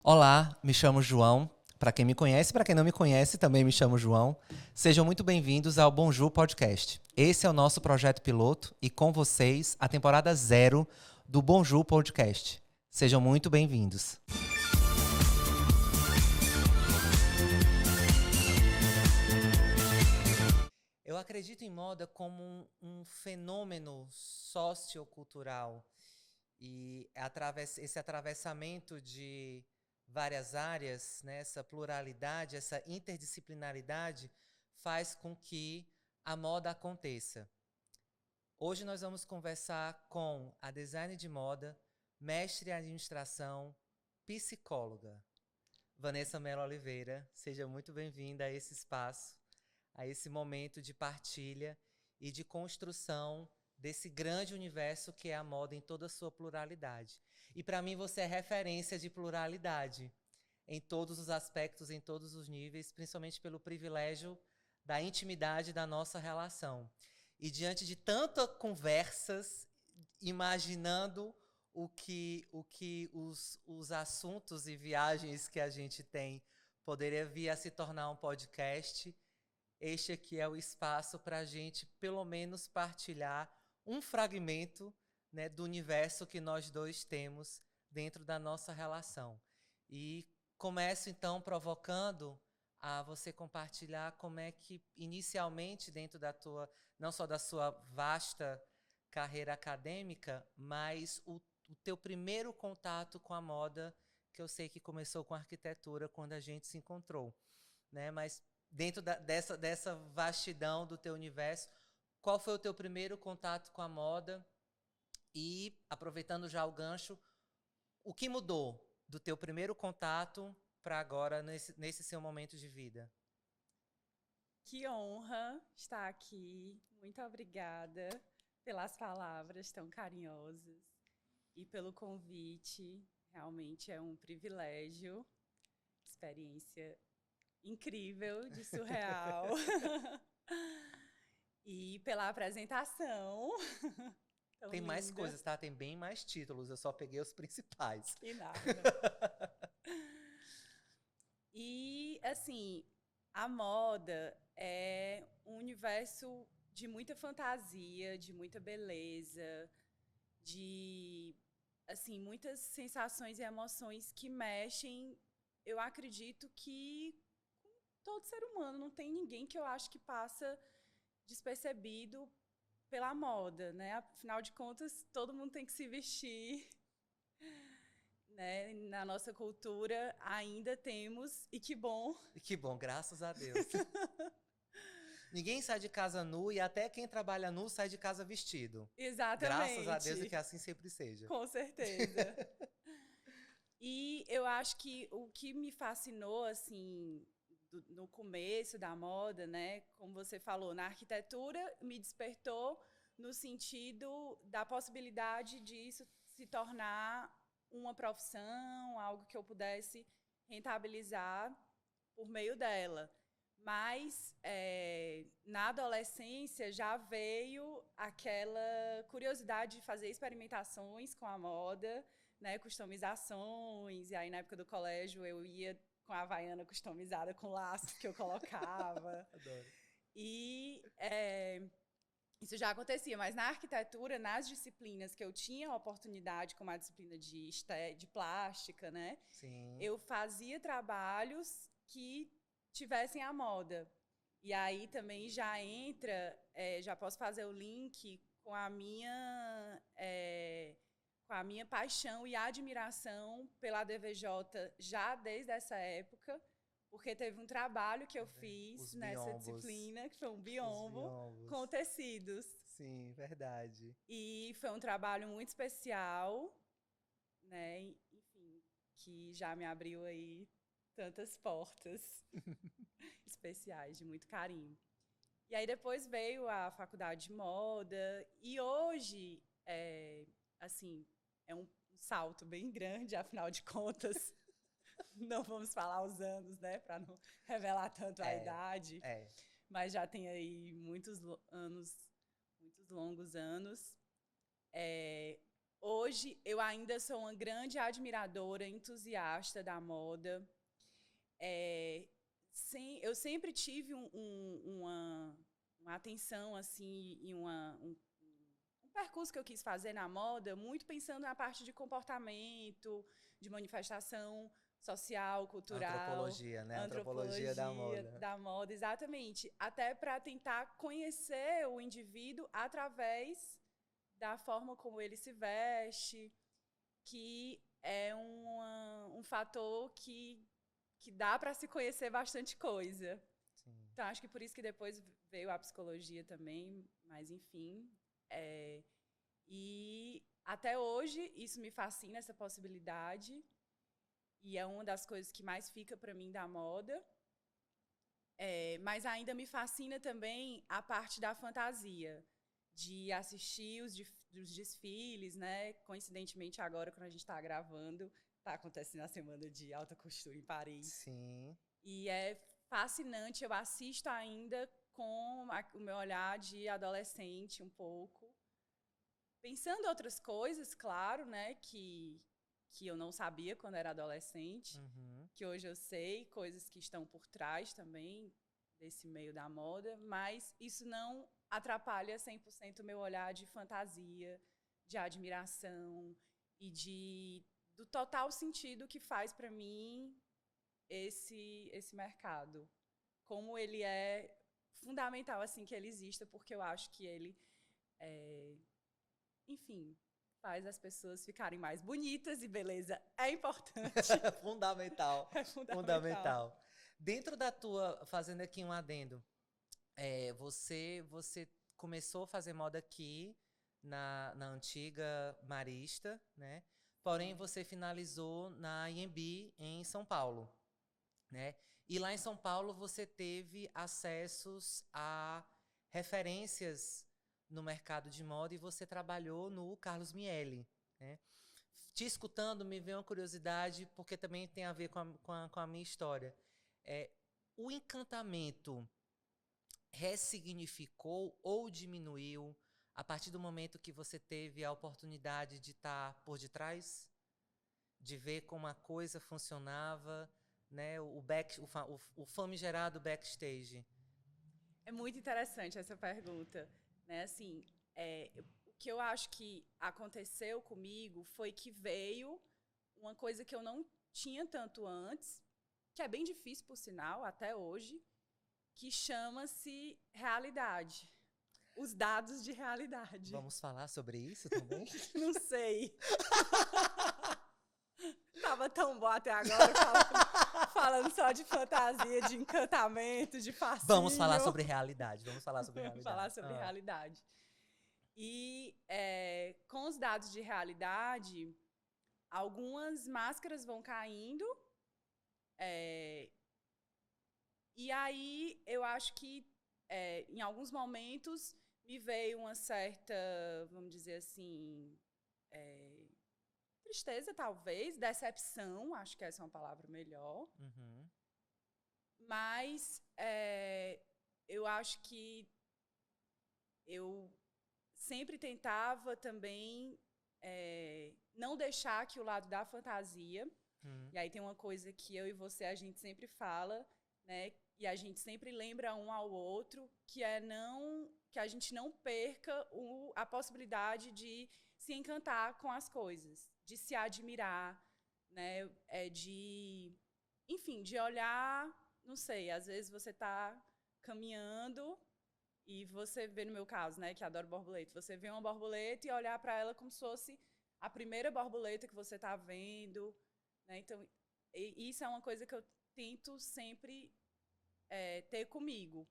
Olá, me chamo João. Para quem me conhece, para quem não me conhece, também me chamo João. Sejam muito bem-vindos ao Bonjour Podcast. Esse é o nosso projeto piloto e com vocês a temporada 0 do Bonjour Podcast. Sejam muito bem-vindos. Eu acredito em moda como um fenômeno sociocultural e esse atravessamento de várias áreas, né, essa pluralidade, essa interdisciplinaridade faz com que a moda aconteça. Hoje nós vamos conversar com a designer de moda, mestre em administração, psicóloga, Vanessa Mello Oliveira. Seja muito bem-vinda a esse espaço, a esse momento de partilha e de construção desse grande universo que é a moda em toda a sua pluralidade. E para mim você é referência de pluralidade em todos os aspectos, em todos os níveis, principalmente pelo privilégio da intimidade da nossa relação. E diante de tantas conversas, imaginando os assuntos e viagens que a gente tem poderia vir a se tornar um podcast, este aqui é o espaço para a gente, pelo menos, partilhar um fragmento, né, do universo que nós dois temos dentro da nossa relação. E começo, então, provocando a você compartilhar como é que, inicialmente, dentro da não só da sua vasta carreira acadêmica, mas o teu primeiro contato com a moda, que eu sei que começou com a arquitetura, quando a gente se encontrou, né? Mas dentro dessa vastidão do teu universo, qual foi o teu primeiro contato com a moda? E, aproveitando já o gancho, o que mudou do teu primeiro contato para agora, nesse seu momento de vida? Que honra estar aqui. Muito obrigada pelas palavras tão carinhosas e pelo convite. Realmente é um privilégio, experiência incrível, de surreal. E pela apresentação. Tão Tem mais linda. coisas, tá? Tem bem mais títulos, eu só peguei os principais. Que nada. E, assim, a moda é um universo de muita fantasia, de muita beleza, de, assim, muitas sensações e emoções que mexem, eu acredito que com todo ser humano. Não tem ninguém que eu acho que passa despercebido pela moda, né? Afinal de contas, todo mundo tem que se vestir, né? Na nossa cultura ainda temos, e que bom. E que bom, graças a Deus. Ninguém sai de casa nu e até quem trabalha nu sai de casa vestido. Graças a Deus e que Exatamente, assim sempre seja. com certeza. E eu acho que o que me fascinou, assim, no começo da moda, né? Como você falou, na arquitetura, me despertou no sentido da possibilidade disso se tornar uma profissão, algo que eu pudesse rentabilizar por meio dela. Mas na adolescência já veio aquela curiosidade de fazer experimentações com a moda, né, customizações. E aí, na época do colégio, eu ia com a havaiana customizada com laços que eu colocava. Adoro. E isso já acontecia, mas na arquitetura, nas disciplinas que eu tinha oportunidade, como a disciplina de plástica, né, Sim. eu fazia trabalhos que tivessem a moda. E aí também já entra, já posso fazer o link com com a minha paixão e admiração pela DVJ já desde essa época, porque teve um trabalho que eu fiz Os nessa biombos. disciplina, que foi um Os biombo com biombos. tecidos. Sim, verdade. E foi um trabalho muito especial, né? Enfim, que já me abriu aí tantas portas especiais, de muito carinho. E aí depois veio a faculdade de moda e hoje, assim, é um salto bem grande, afinal de contas, não vamos falar os anos, né, para não revelar tanto a É, idade, é. mas já tem aí muitos anos, muitos longos anos. Hoje, eu ainda sou uma grande admiradora, entusiasta da moda. Eu sempre tive uma atenção, assim, e um percurso que eu quis fazer na moda, muito pensando na parte de comportamento, de manifestação social, cultural, Antropologia, né? Antropologia antropologia da moda, exatamente. Até para tentar conhecer o indivíduo através da forma como ele se veste, que é um fator que dá para se conhecer bastante coisa. Sim. Então, acho que por isso que depois veio a psicologia também, mas enfim. E até hoje isso me fascina, essa possibilidade. E é uma das coisas que mais fica para mim da moda. Mas ainda me fascina também a parte da fantasia, de assistir os desfiles, né? Coincidentemente agora, quando a gente está gravando, está acontecendo a Semana de Alta Costura em Paris. Sim. E é fascinante, eu assisto ainda com o meu olhar de adolescente um pouco, pensando em outras coisas, claro, né? Que eu não sabia quando era adolescente, que hoje eu sei, coisas que estão por trás também desse meio da moda, mas isso não atrapalha 100% o meu olhar de fantasia, de admiração e do total sentido que faz para mim esse mercado. Como ele é fundamental, assim, que ele exista, porque eu acho que ele, enfim, faz as pessoas ficarem mais bonitas e beleza é importante. Fundamental. É fundamental. Fundamental. Dentro da tua, fazendo aqui um adendo, você começou a fazer moda aqui na antiga Marista, né? Porém, você finalizou na IMB em São Paulo, né? E lá em São Paulo você teve acessos a referências no mercado de moda e você trabalhou no Carlos Miele, né? Te escutando, me veio uma curiosidade, porque também tem a ver com a minha história. O encantamento ressignificou ou diminuiu a partir do momento que você teve a oportunidade de estar por detrás? De ver como a coisa funcionava, né? O famigerado backstage. É muito interessante essa pergunta, né? Assim, o que eu acho que aconteceu comigo foi que veio uma coisa que eu não tinha tanto antes, que é bem difícil, por sinal, até hoje, que chama-se realidade. Os dados de realidade. Vamos falar sobre isso também? Não sei. Tava tão bom até agora, falando só de fantasia, de encantamento, de fascínio. Vamos falar sobre realidade. Vamos falar sobre realidade. Falar sobre realidade. E com os dados de realidade, algumas máscaras vão caindo. E aí eu acho que em alguns momentos me veio uma certa, vamos dizer assim, tristeza talvez, decepção, acho que essa é uma palavra melhor. Mas eu acho que eu sempre tentava também não deixar que o lado da fantasia, e aí tem uma coisa que eu e você, a gente sempre fala, né, e a gente sempre lembra um ao outro, que é que a gente não perca a possibilidade de se encantar com as coisas, de se admirar, né, enfim, de olhar, não sei, às vezes você está caminhando e você vê, no meu caso, né, que adoro borboleta, você vê uma borboleta e olhar para ela como se fosse a primeira borboleta que você está vendo, né? Então, isso é uma coisa que eu tento sempre ter comigo.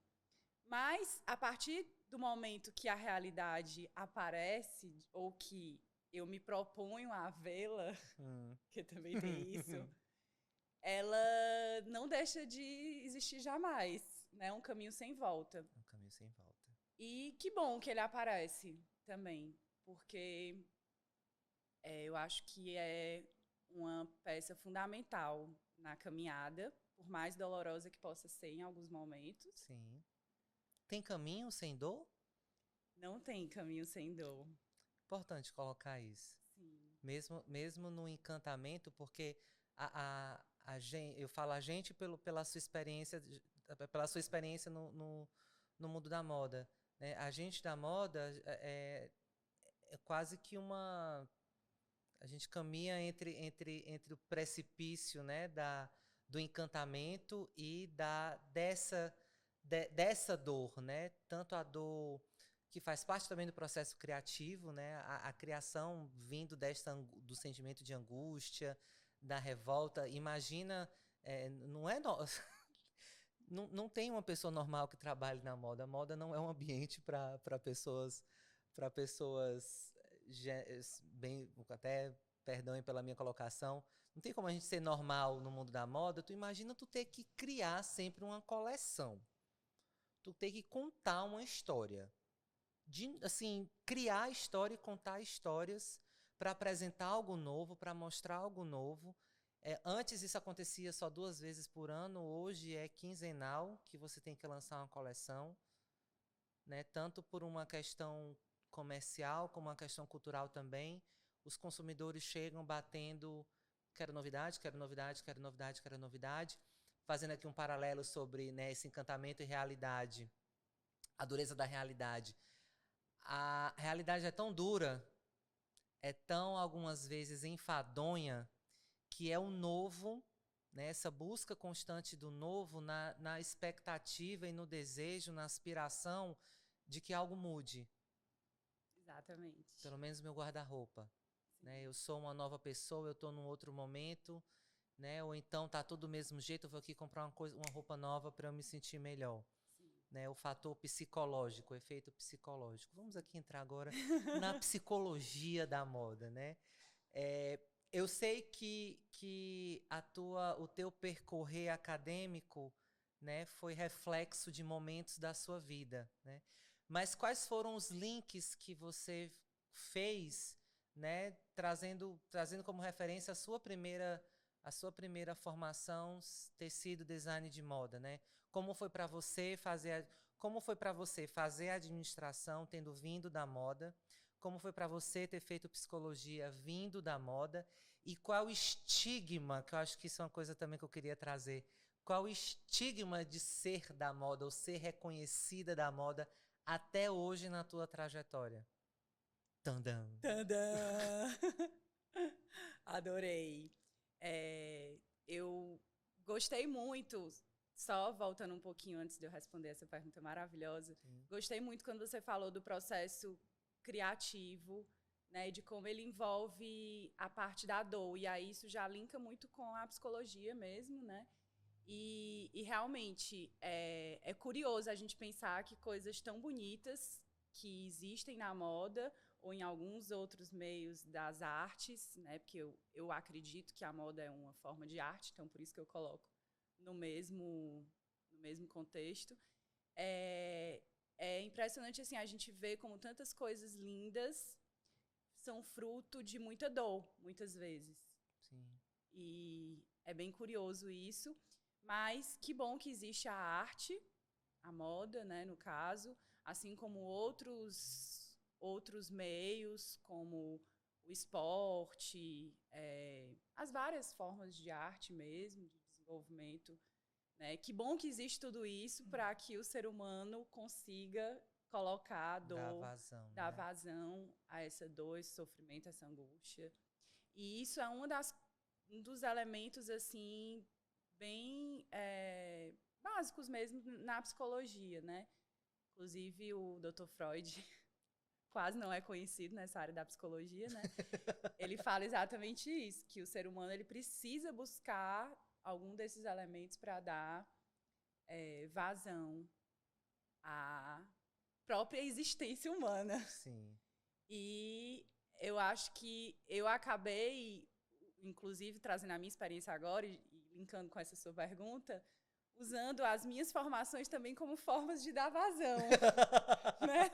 Mas, a partir do momento que a realidade aparece, ou que eu me proponho a vê-la, que também tem isso, ela não deixa de existir jamais, né? É um caminho sem volta. Um caminho sem volta. E que bom que ele aparece também, porque eu acho que é uma peça fundamental na caminhada, por mais dolorosa que possa ser em alguns momentos. Sim. Tem caminho sem dor? Não tem caminho sem dor. Importante colocar isso. Sim. mesmo no encantamento, porque eu falo a gente pela sua experiência, no mundo da moda, né? A gente da moda é quase que a gente caminha entre o precipício, né, do encantamento e dessa dor, né? Tanto a dor que faz parte também do processo criativo, né? A criação vindo do sentimento de angústia, da revolta. Imagina, não é não tem uma pessoa normal que trabalhe na moda. A moda não é um ambiente para pessoas bem, até perdoem pela minha colocação. Não tem como a gente ser normal no mundo da moda. Tu imagina tu ter que criar sempre uma coleção. Tu ter que contar uma história. Assim, criar história e contar histórias para apresentar algo novo, para mostrar algo novo. Antes isso acontecia só 2 vezes por ano, hoje é quinzenal que você tem que lançar uma coleção, né? Tanto por uma questão comercial como uma questão cultural também. Os consumidores chegam batendo, quero novidade, quero novidade, quero novidade, quero novidade. Fazendo aqui um paralelo sobre, né, esse encantamento e realidade, a dureza da realidade. A realidade é tão dura, é tão, algumas vezes, enfadonha, que é o novo, né, essa busca constante do novo na expectativa e no desejo, na aspiração de que algo mude. Exatamente. Pelo menos meu guarda-roupa. Né? Eu sou uma nova pessoa, eu estou num outro momento, né? Ou então tá tudo do mesmo jeito, eu vou aqui comprar uma roupa nova para eu me sentir melhor. Né, o fator psicológico, o efeito psicológico. Vamos aqui entrar agora na psicologia da moda, né? Eu sei que o teu percorrer acadêmico, né, foi reflexo de momentos da sua vida, né? Mas quais foram os links que você fez, né, trazendo como referência a sua primeira formação ter sido design de moda, né? Como foi para você fazer a administração tendo vindo da moda? Como foi para você ter feito psicologia vindo da moda? E qual o estigma, que eu acho que isso é uma coisa também que eu queria trazer, qual o estigma de ser da moda ou ser reconhecida da moda até hoje na tua trajetória? Tandam. Tandam. Adorei. Eu gostei muito, só voltando um pouquinho antes de eu responder essa pergunta maravilhosa, gostei muito quando você falou do processo criativo, né, de como ele envolve a parte da dor, e aí isso já linka muito com a psicologia mesmo, né? E realmente é curioso a gente pensar que coisas tão bonitas que existem na moda ou em alguns outros meios das artes, né? Porque eu acredito que a moda é uma forma de arte, então por isso que eu coloco no mesmo contexto. É impressionante assim, a gente vê como tantas coisas lindas são fruto de muita dor, muitas vezes. Sim. E é bem curioso isso. Mas que bom que existe a arte, a moda, né, no caso, assim como outros meios, como o esporte, as várias formas de arte mesmo, de desenvolvimento. Né? Que bom que existe tudo isso para que o ser humano consiga colocar a dor, dar vazão a essa dor, esse sofrimento, essa angústia. E isso é um dos elementos, assim, bem básicos mesmo na psicologia, né? Inclusive, o Dr. Freud quase não é conhecido nessa área da psicologia, né? Ele fala exatamente isso, que o ser humano ele precisa buscar algum desses elementos para dar vazão à própria existência humana. Sim. E eu acho que eu acabei, inclusive, trazendo a minha experiência agora e linkando com essa sua pergunta, usando as minhas formações também como formas de dar vazão. Né?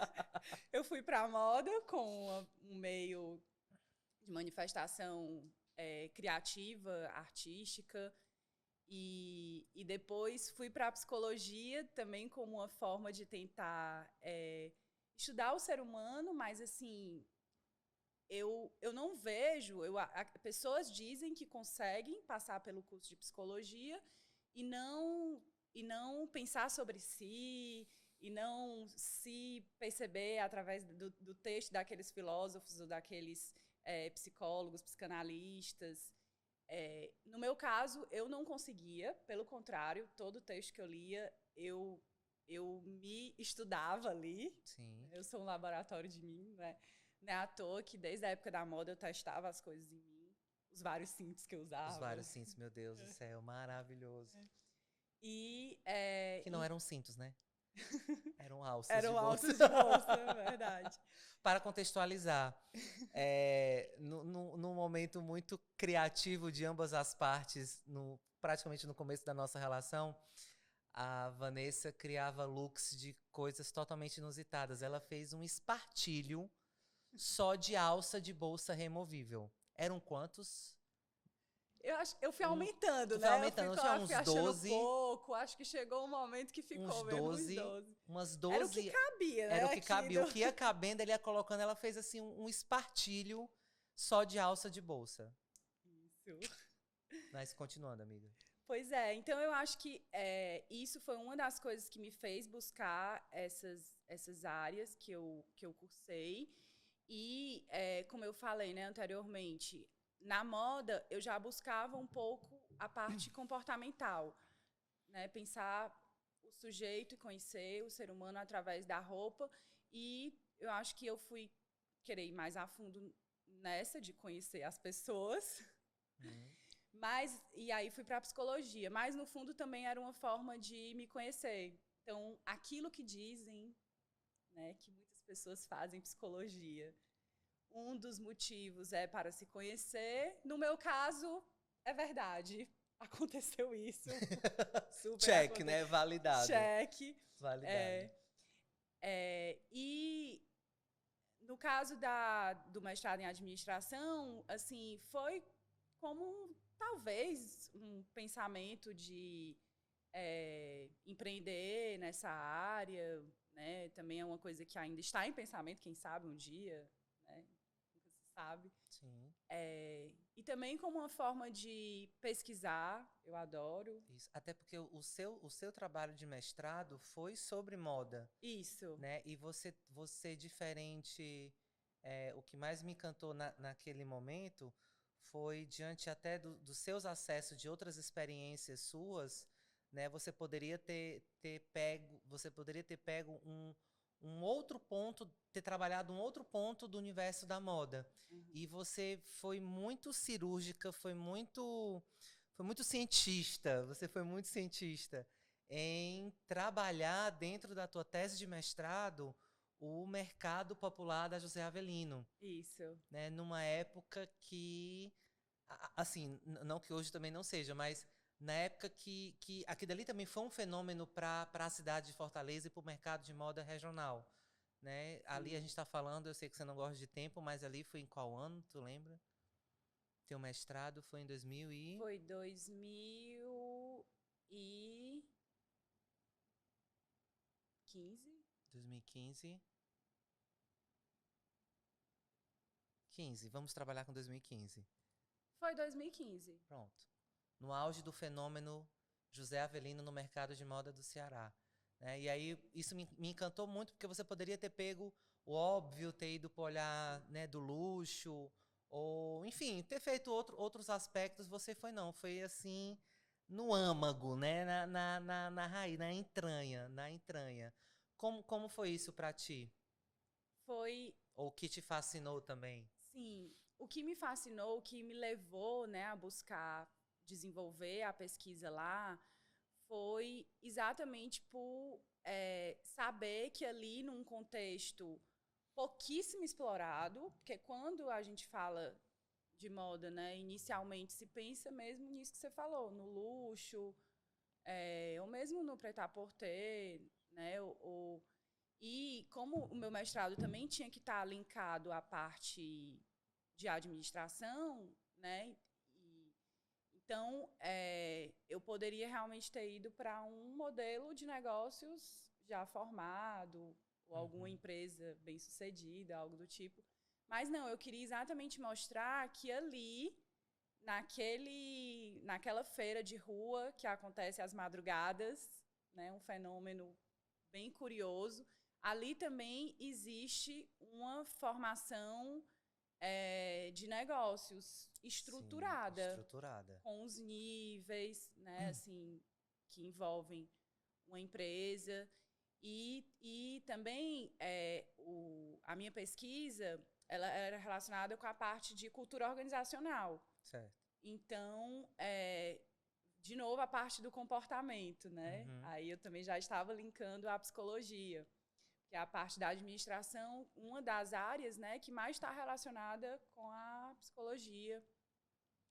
Eu fui para a moda com um meio de manifestação criativa, artística, e depois fui para a psicologia também como uma forma de tentar estudar o ser humano, mas assim eu não vejo... pessoas dizem que conseguem passar pelo curso de psicologia e não pensar sobre si, e não se perceber através do texto daqueles filósofos ou daqueles psicólogos, psicanalistas. No meu caso, eu não conseguia, pelo contrário, todo texto que eu lia, eu me estudava ali. Sim. Eu sou um laboratório de mim, né? Não é à toa que desde a época da moda eu testava as coisas em mim, os vários cintos que eu usava. Os vários cintos, meu Deus do céu, maravilhoso. Que não eram cintos, né? Eram alças de bolsa. Eram alças de bolsa, é verdade. Para contextualizar, num momento muito criativo de ambas as partes, praticamente no começo da nossa relação, a Vanessa criava looks de coisas totalmente inusitadas. Ela fez um espartilho só de alça de bolsa removível. Eram quantos? Eu fui aumentando, né? Aumentando, tinha uns 12. Pouco, acho que chegou um momento que ficou mesmo uns 12. Umas 12. Era o que cabia, né? Era o que cabia. O que ia cabendo, ele ia colocando, ela fez assim um espartilho só de alça de bolsa. Isso. Mas continuando, amiga. Pois é, então eu acho que isso foi uma das coisas que me fez buscar essas áreas que eu cursei. E, como eu falei, né, anteriormente, na moda eu já buscava um pouco a parte comportamental, né, pensar o sujeito e conhecer o ser humano através da roupa. E eu acho que eu fui querer ir mais a fundo nessa, de conhecer as pessoas. E aí fui para a psicologia, mas no fundo também era uma forma de me conhecer. Então, aquilo que dizem, né, que muitas pessoas fazem psicologia, um dos motivos é para se conhecer. No meu caso, é verdade. Aconteceu isso. Check, né? Validado. Check. Validado. E no caso do mestrado em administração, assim, foi como talvez um pensamento de empreender nessa área, né? Também é uma coisa que ainda está em pensamento, quem sabe um dia, né? Nunca se sabe. Sim. E também como uma forma de pesquisar, eu adoro. Isso. Até porque o seu trabalho de mestrado foi sobre moda. Isso. Né? E você diferente, o que mais me encantou naquele momento foi, diante até dos seus acessos de outras experiências suas, né? Você poderia ter pego um outro ponto, ter trabalhado um outro ponto do universo da moda. E você foi muito cirúrgica, foi muito cientista. Você foi muito cientista em trabalhar dentro da tua tese de mestrado o mercado popular da José Avelino. Isso. Né? Numa época que, assim, não que hoje também não seja, mas na época que aquilo ali também foi um fenômeno para a cidade de Fortaleza e para o mercado de moda regional. Né? Ali a gente está falando, eu sei que você não gosta de tempo, mas ali foi em qual ano, tu lembra? Teu mestrado foi em 2000 e... Foi 2015. 2015. 15. Vamos trabalhar com 2015. Foi 2015. Pronto. No auge do fenômeno José Avelino no mercado de moda do Ceará. Né? E aí isso me encantou muito, porque você poderia ter pego o óbvio, ter ido para o olhar, né, do luxo, ou, enfim, ter feito outros aspectos. Você foi assim, no âmago, né? na raiz, na entranha. Como foi isso para ti? Foi... Ou o que te fascinou também? Sim, o que me fascinou, o que me levou, né, a buscar desenvolver a pesquisa lá, foi exatamente por saber que ali, num contexto pouquíssimo explorado, porque quando a gente fala de moda, né, inicialmente se pensa mesmo nisso que você falou, no luxo, ou mesmo no prêt-à-porter, né, e como o meu mestrado também tinha que estar linkado à parte de administração, né, então eu poderia realmente ter ido para um modelo de negócios já formado, ou alguma empresa bem-sucedida, algo do tipo. Mas não, eu queria exatamente mostrar que ali, naquela feira de rua que acontece às madrugadas, né, um fenômeno bem curioso, ali também existe uma formação de negócios estruturada, Sim, estruturada. com os níveis, né, assim, que envolvem uma empresa. E também a minha pesquisa ela era relacionada com a parte de cultura organizacional. Certo. Então, de novo, a parte do comportamento, né? Uhum. Aí eu também já estava linkando a psicologia, que é a parte da administração, uma das áreas, né, que mais está relacionada com a psicologia,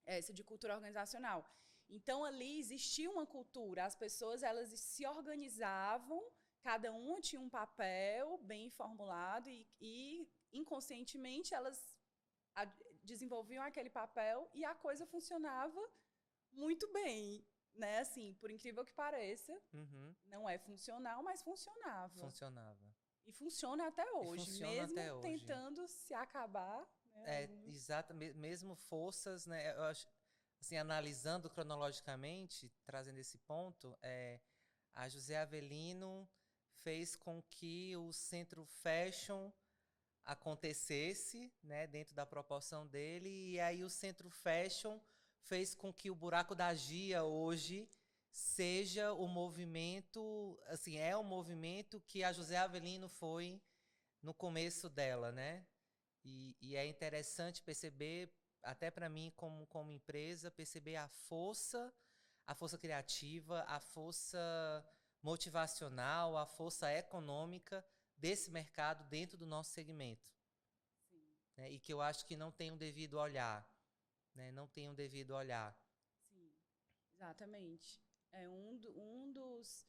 essa de cultura organizacional. Então, ali existia uma cultura, as pessoas elas se organizavam, cada uma tinha um papel bem formulado e inconscientemente elas desenvolviam aquele papel e a coisa funcionava muito bem, né? Assim, por incrível que pareça, não é funcional, mas funcionava. Funcionava. E funciona até hoje, funciona mesmo até hoje. tentando se acabar. Né, exato, mesmo forças, né? Eu acho, assim, analisando cronologicamente, trazendo esse ponto, a José Avelino fez com que o centro fashion acontecesse, né, dentro da proporção dele, e aí o centro fashion fez com que o Buraco da Gia hoje seja o movimento, assim, é o movimento que a José Avelino foi no começo dela, né? E é interessante perceber, até para mim como empresa, perceber a força criativa, a força motivacional, a força econômica desse mercado dentro do nosso segmento. Sim. Né? E que eu acho que não tem um devido olhar. Né? Não tem um devido olhar. Sim, exatamente. É um dos...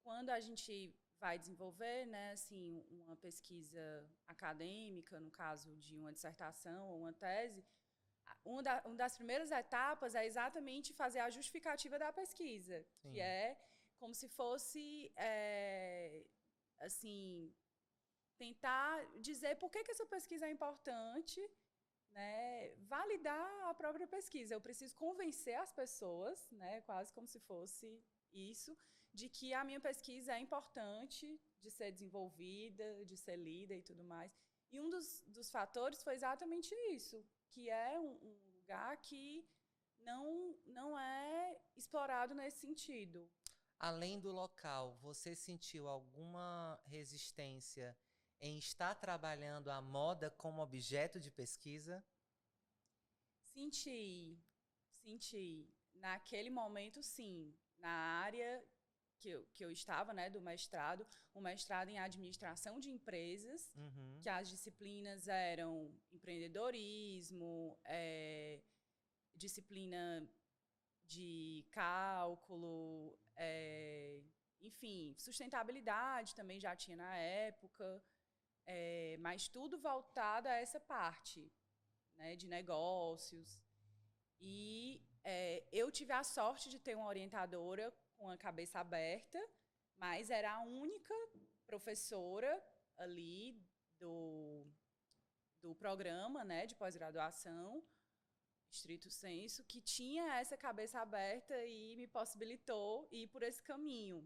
Quando a gente vai desenvolver, né, assim, uma pesquisa acadêmica, no caso de uma dissertação ou uma tese, uma das primeiras etapas é exatamente fazer a justificativa da pesquisa, Sim. que é como se fosse, assim, tentar dizer por que essa pesquisa é importante, né, validar a própria pesquisa. Eu preciso convencer as pessoas, né, quase como se fosse isso, de que a minha pesquisa é importante de ser desenvolvida, de ser lida e tudo mais. E um dos fatores foi exatamente isso, que é um lugar que não é explorado nesse sentido. Além do local, você sentiu alguma resistência em estar trabalhando a moda como objeto de pesquisa? Senti. Naquele momento, sim. Na área que eu estava, né, do mestrado, um mestrado em administração de empresas, que as disciplinas eram empreendedorismo, disciplina de cálculo, enfim, sustentabilidade também já tinha na época, mas tudo voltado a essa parte, né, de negócios. E eu tive a sorte de ter uma orientadora com a cabeça aberta, mas era a única professora ali do programa, né, de pós-graduação, estrito sensu, que tinha essa cabeça aberta e me possibilitou ir por esse caminho.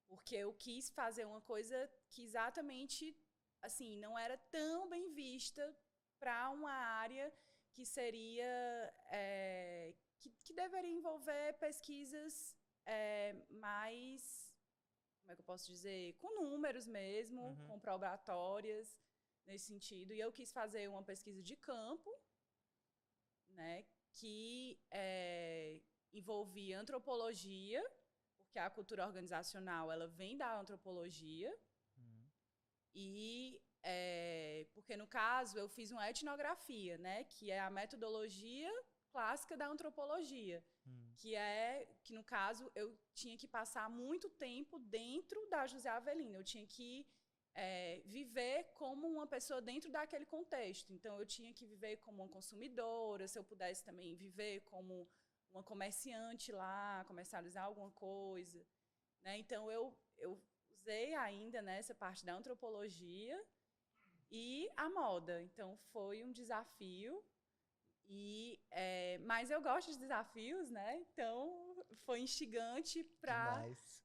Porque eu quis fazer uma coisa que exatamente, assim, não era tão bem vista para uma área que seria, que deveria envolver pesquisas mais, como é que eu posso dizer, com números mesmo, com probatórias, nesse sentido. E eu quis fazer uma pesquisa de campo, né, que envolvia antropologia, porque a cultura organizacional ela vem da antropologia, e porque, no caso, eu fiz uma etnografia, né, que é a metodologia clássica da antropologia, que, no caso, eu tinha que passar muito tempo dentro da José Avelino, eu tinha que viver como uma pessoa dentro daquele contexto. Então, eu tinha que viver como uma consumidora, se eu pudesse também viver como uma comerciante lá, comercializar alguma coisa. Né? Então, eu usei ainda, né, essa parte da antropologia e a moda. Então, foi um desafio. Mas eu gosto de desafios, né? Então, foi instigante Demais.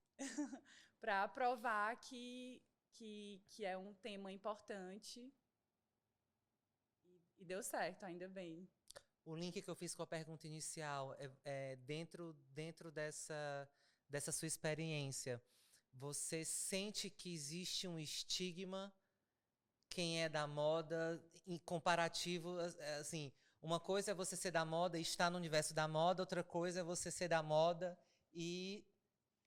para provar que é um tema importante. E deu certo, ainda bem. O link que eu fiz com a pergunta inicial é dentro dessa sua experiência. Você sente que existe um estigma quem é da moda em comparativo, assim, uma coisa é você ser da moda e estar no universo da moda, outra coisa é você ser da moda e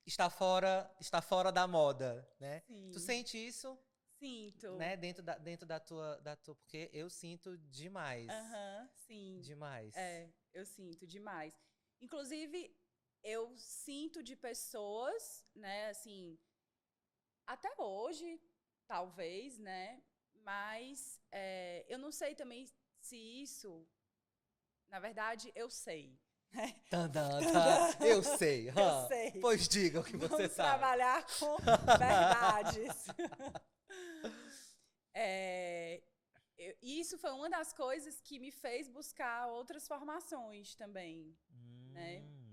está fora da moda, né? Tu Sim, sente isso, sinto. né, dentro da tua, porque eu sinto demais, Aham, sim. demais. Eu sinto demais. Inclusive, eu sinto de pessoas, né, assim, até hoje, talvez, né, mas eu não sei também se isso, na verdade, eu sei. Tan, tan, tan. Eu sei, Eu hã? sei. Pois diga o que você Vamos sabe. trabalhar com verdades. É, e isso foi uma das coisas que me fez buscar outras formações também, né? Hum,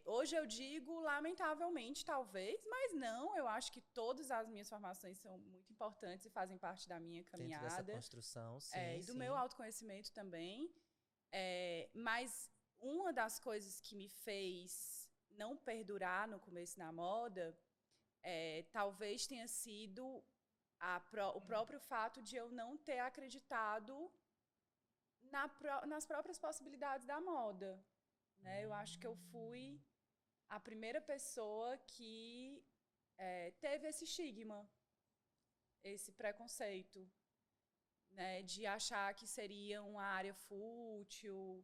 Hoje eu digo, lamentavelmente, talvez, mas não, eu acho que todas as minhas formações são muito importantes e fazem parte da minha dentro dessa caminhada, construção, sim, e do meu sim. autoconhecimento também. Mas uma das coisas que me fez não perdurar no começo na moda, talvez tenha sido o próprio fato de eu não ter acreditado nas próprias possibilidades da moda, né? Eu acho que eu fui a primeira pessoa que teve esse estigma, esse preconceito, né? De achar que seria uma área fútil,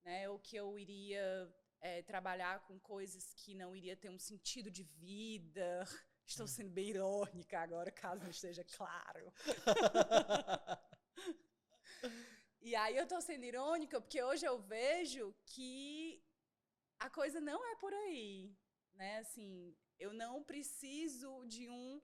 né? Ou que eu iria trabalhar com coisas que não iria ter um sentido de vida. Estou sendo bem irônica agora, caso não esteja claro. E aí eu tô sendo irônica porque hoje eu vejo que a coisa não é por aí, né? Assim, eu não preciso de um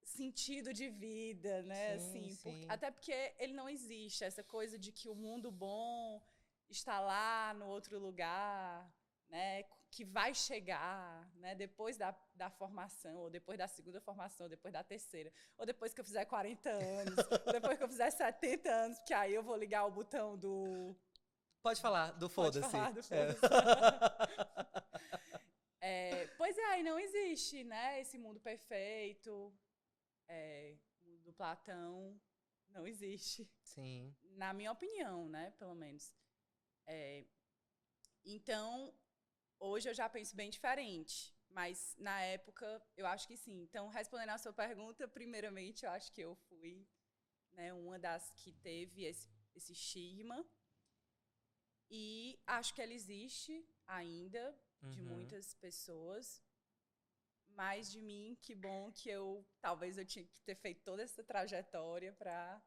sentido de vida, né? Sim, Assim, sim. até porque ele não existe, essa coisa de que o mundo bom está lá no outro lugar, né? Que vai chegar, né? Depois da formação, ou depois da segunda formação, ou depois da terceira, ou depois que eu fizer 40 anos, ou depois que eu fizer 70 anos, porque aí eu vou ligar o botão do... Pode falar do Pode foda-se. falar do É. foda-se. Pois é, aí não existe, né? Esse mundo perfeito, do Platão, não existe. Sim. Na minha opinião, né? Pelo menos. É, então, hoje eu já penso bem diferente. Mas na época, eu acho que sim. Então, respondendo à sua pergunta, primeiramente, eu acho que eu fui, né, uma das que teve esse estigma. E acho que ela existe ainda, de Uhum. muitas pessoas. Mais de mim, que bom que talvez eu tinha que ter feito toda essa trajetória para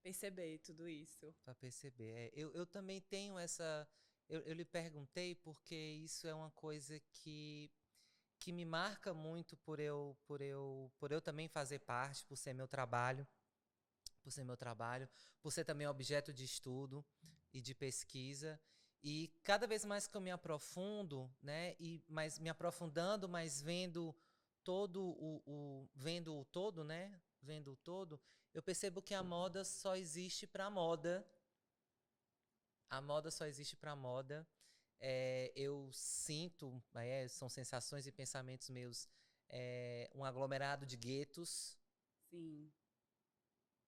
perceber tudo isso. Para perceber. Eu também tenho essa. Eu lhe perguntei porque isso é uma coisa que me marca muito por eu também fazer parte, por ser meu trabalho, por ser também objeto de estudo e de pesquisa. E cada vez mais que eu me aprofundo, né, mas me aprofundando, mas vendo vendo o todo, né, vendo o todo, eu percebo que a moda só existe para moda. A moda só existe para moda. Eu sinto, são sensações e pensamentos meus, um aglomerado de guetos, Sim.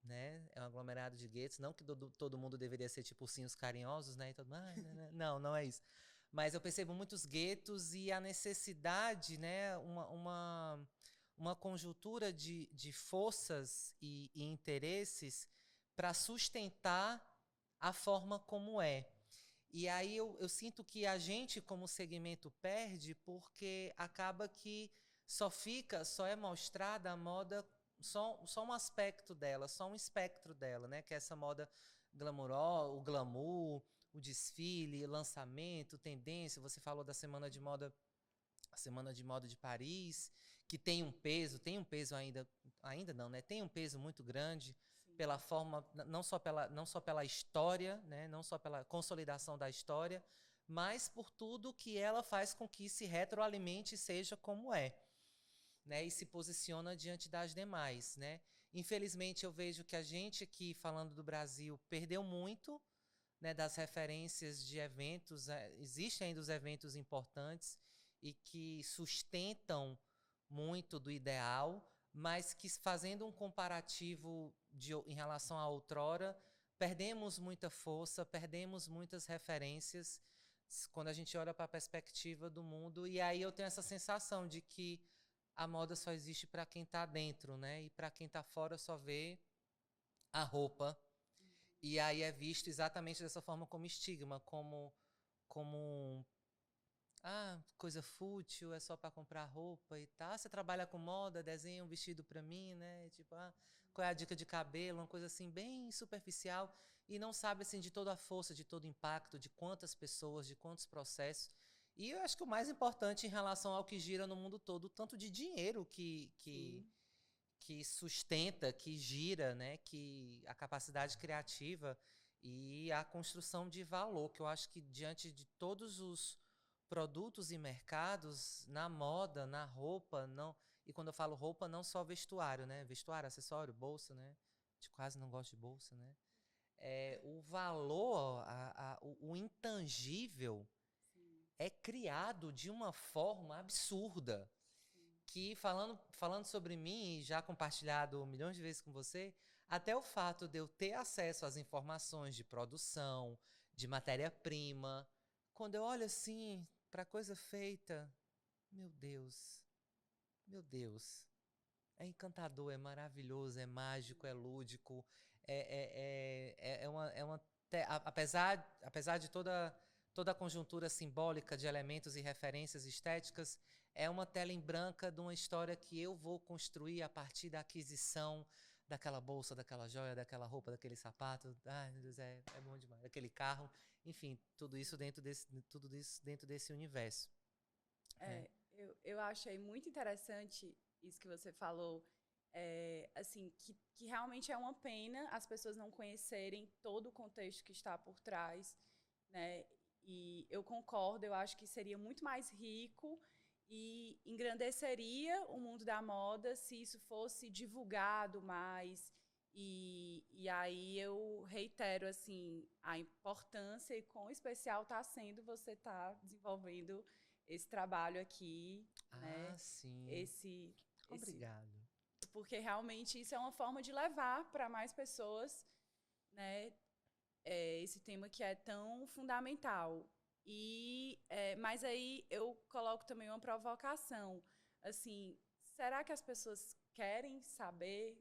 né? É um aglomerado de guetos. Não que todo mundo deveria ser tipo ursinhos carinhosos, né? E todo, não, não é isso. Mas eu percebo muitos guetos e a necessidade, né? Uma conjuntura de forças e interesses para sustentar a forma como é. E aí eu sinto que a gente, como segmento, perde porque acaba que só é mostrada a moda, só um aspecto dela, só um espectro dela, né? Que é essa moda glamour, o glamour, o desfile, lançamento, tendência. Você falou da semana de moda a Semana de Moda de Paris, que tem um peso ainda não, né? Tem um peso muito grande pela forma, não só pela história, né? Não só pela consolidação da história, mas por tudo que ela faz com que se retroalimente e seja como é, né? E se posiciona diante das demais, né? Infelizmente, eu vejo que a gente aqui, falando do Brasil, perdeu muito, né, das referências de eventos. Existem ainda os eventos importantes e que sustentam muito do ideal, mas que, fazendo um comparativo em relação à outrora, perdemos muita força, perdemos muitas referências quando a gente olha para a perspectiva do mundo. E aí eu tenho essa sensação de que a moda só existe para quem está dentro, né? E para quem está fora só vê a roupa. E aí é visto exatamente dessa forma, como estigma, como coisa fútil, é só para comprar roupa e tal. Você trabalha com moda, desenha um vestido para mim, né? Tipo, qual é a dica de cabelo, uma coisa assim bem superficial, e não sabe assim de toda a força, de todo o impacto, de quantas pessoas, de quantos processos. E eu acho que o mais importante em relação ao que gira no mundo todo, o tanto de dinheiro que sustenta, que gira, né, que a capacidade criativa e a construção de valor, que eu acho que diante de todos os produtos e mercados, na moda, na roupa, não, e quando eu falo roupa, não só vestuário, né, vestuário, acessório, bolsa, né, de quase não gosto de bolsa, né, o valor, o intangível é criado de uma forma absurda, que falando sobre mim, e já compartilhado milhões de vezes com você, até o fato de eu ter acesso às informações de produção, de matéria-prima, quando eu olho assim para coisa feita, meu Deus, meu Deus, é encantador, é maravilhoso, é mágico, é lúdico, apesar de toda a conjuntura simbólica de elementos e referências estéticas, é uma tela em branca de uma história que eu vou construir a partir da aquisição daquela bolsa, daquela joia, daquela roupa, daquele sapato. Ai, meu Deus, é bom demais. Daquele carro. Enfim, tudo isso dentro desse universo. Eu achei muito interessante isso que você falou. Assim, que realmente é uma pena as pessoas não conhecerem todo o contexto que está por trás, né? E eu concordo, eu acho que seria muito mais rico e engrandeceria o mundo da moda se isso fosse divulgado mais. E aí eu reitero assim, a importância e quão especial está sendo você estar desenvolvendo esse trabalho aqui, né? Sim. Obrigado. Porque realmente isso é uma forma de levar para mais pessoas, né, esse tema que é tão fundamental. Mas aí eu coloco também uma provocação. Assim, será que as pessoas querem saber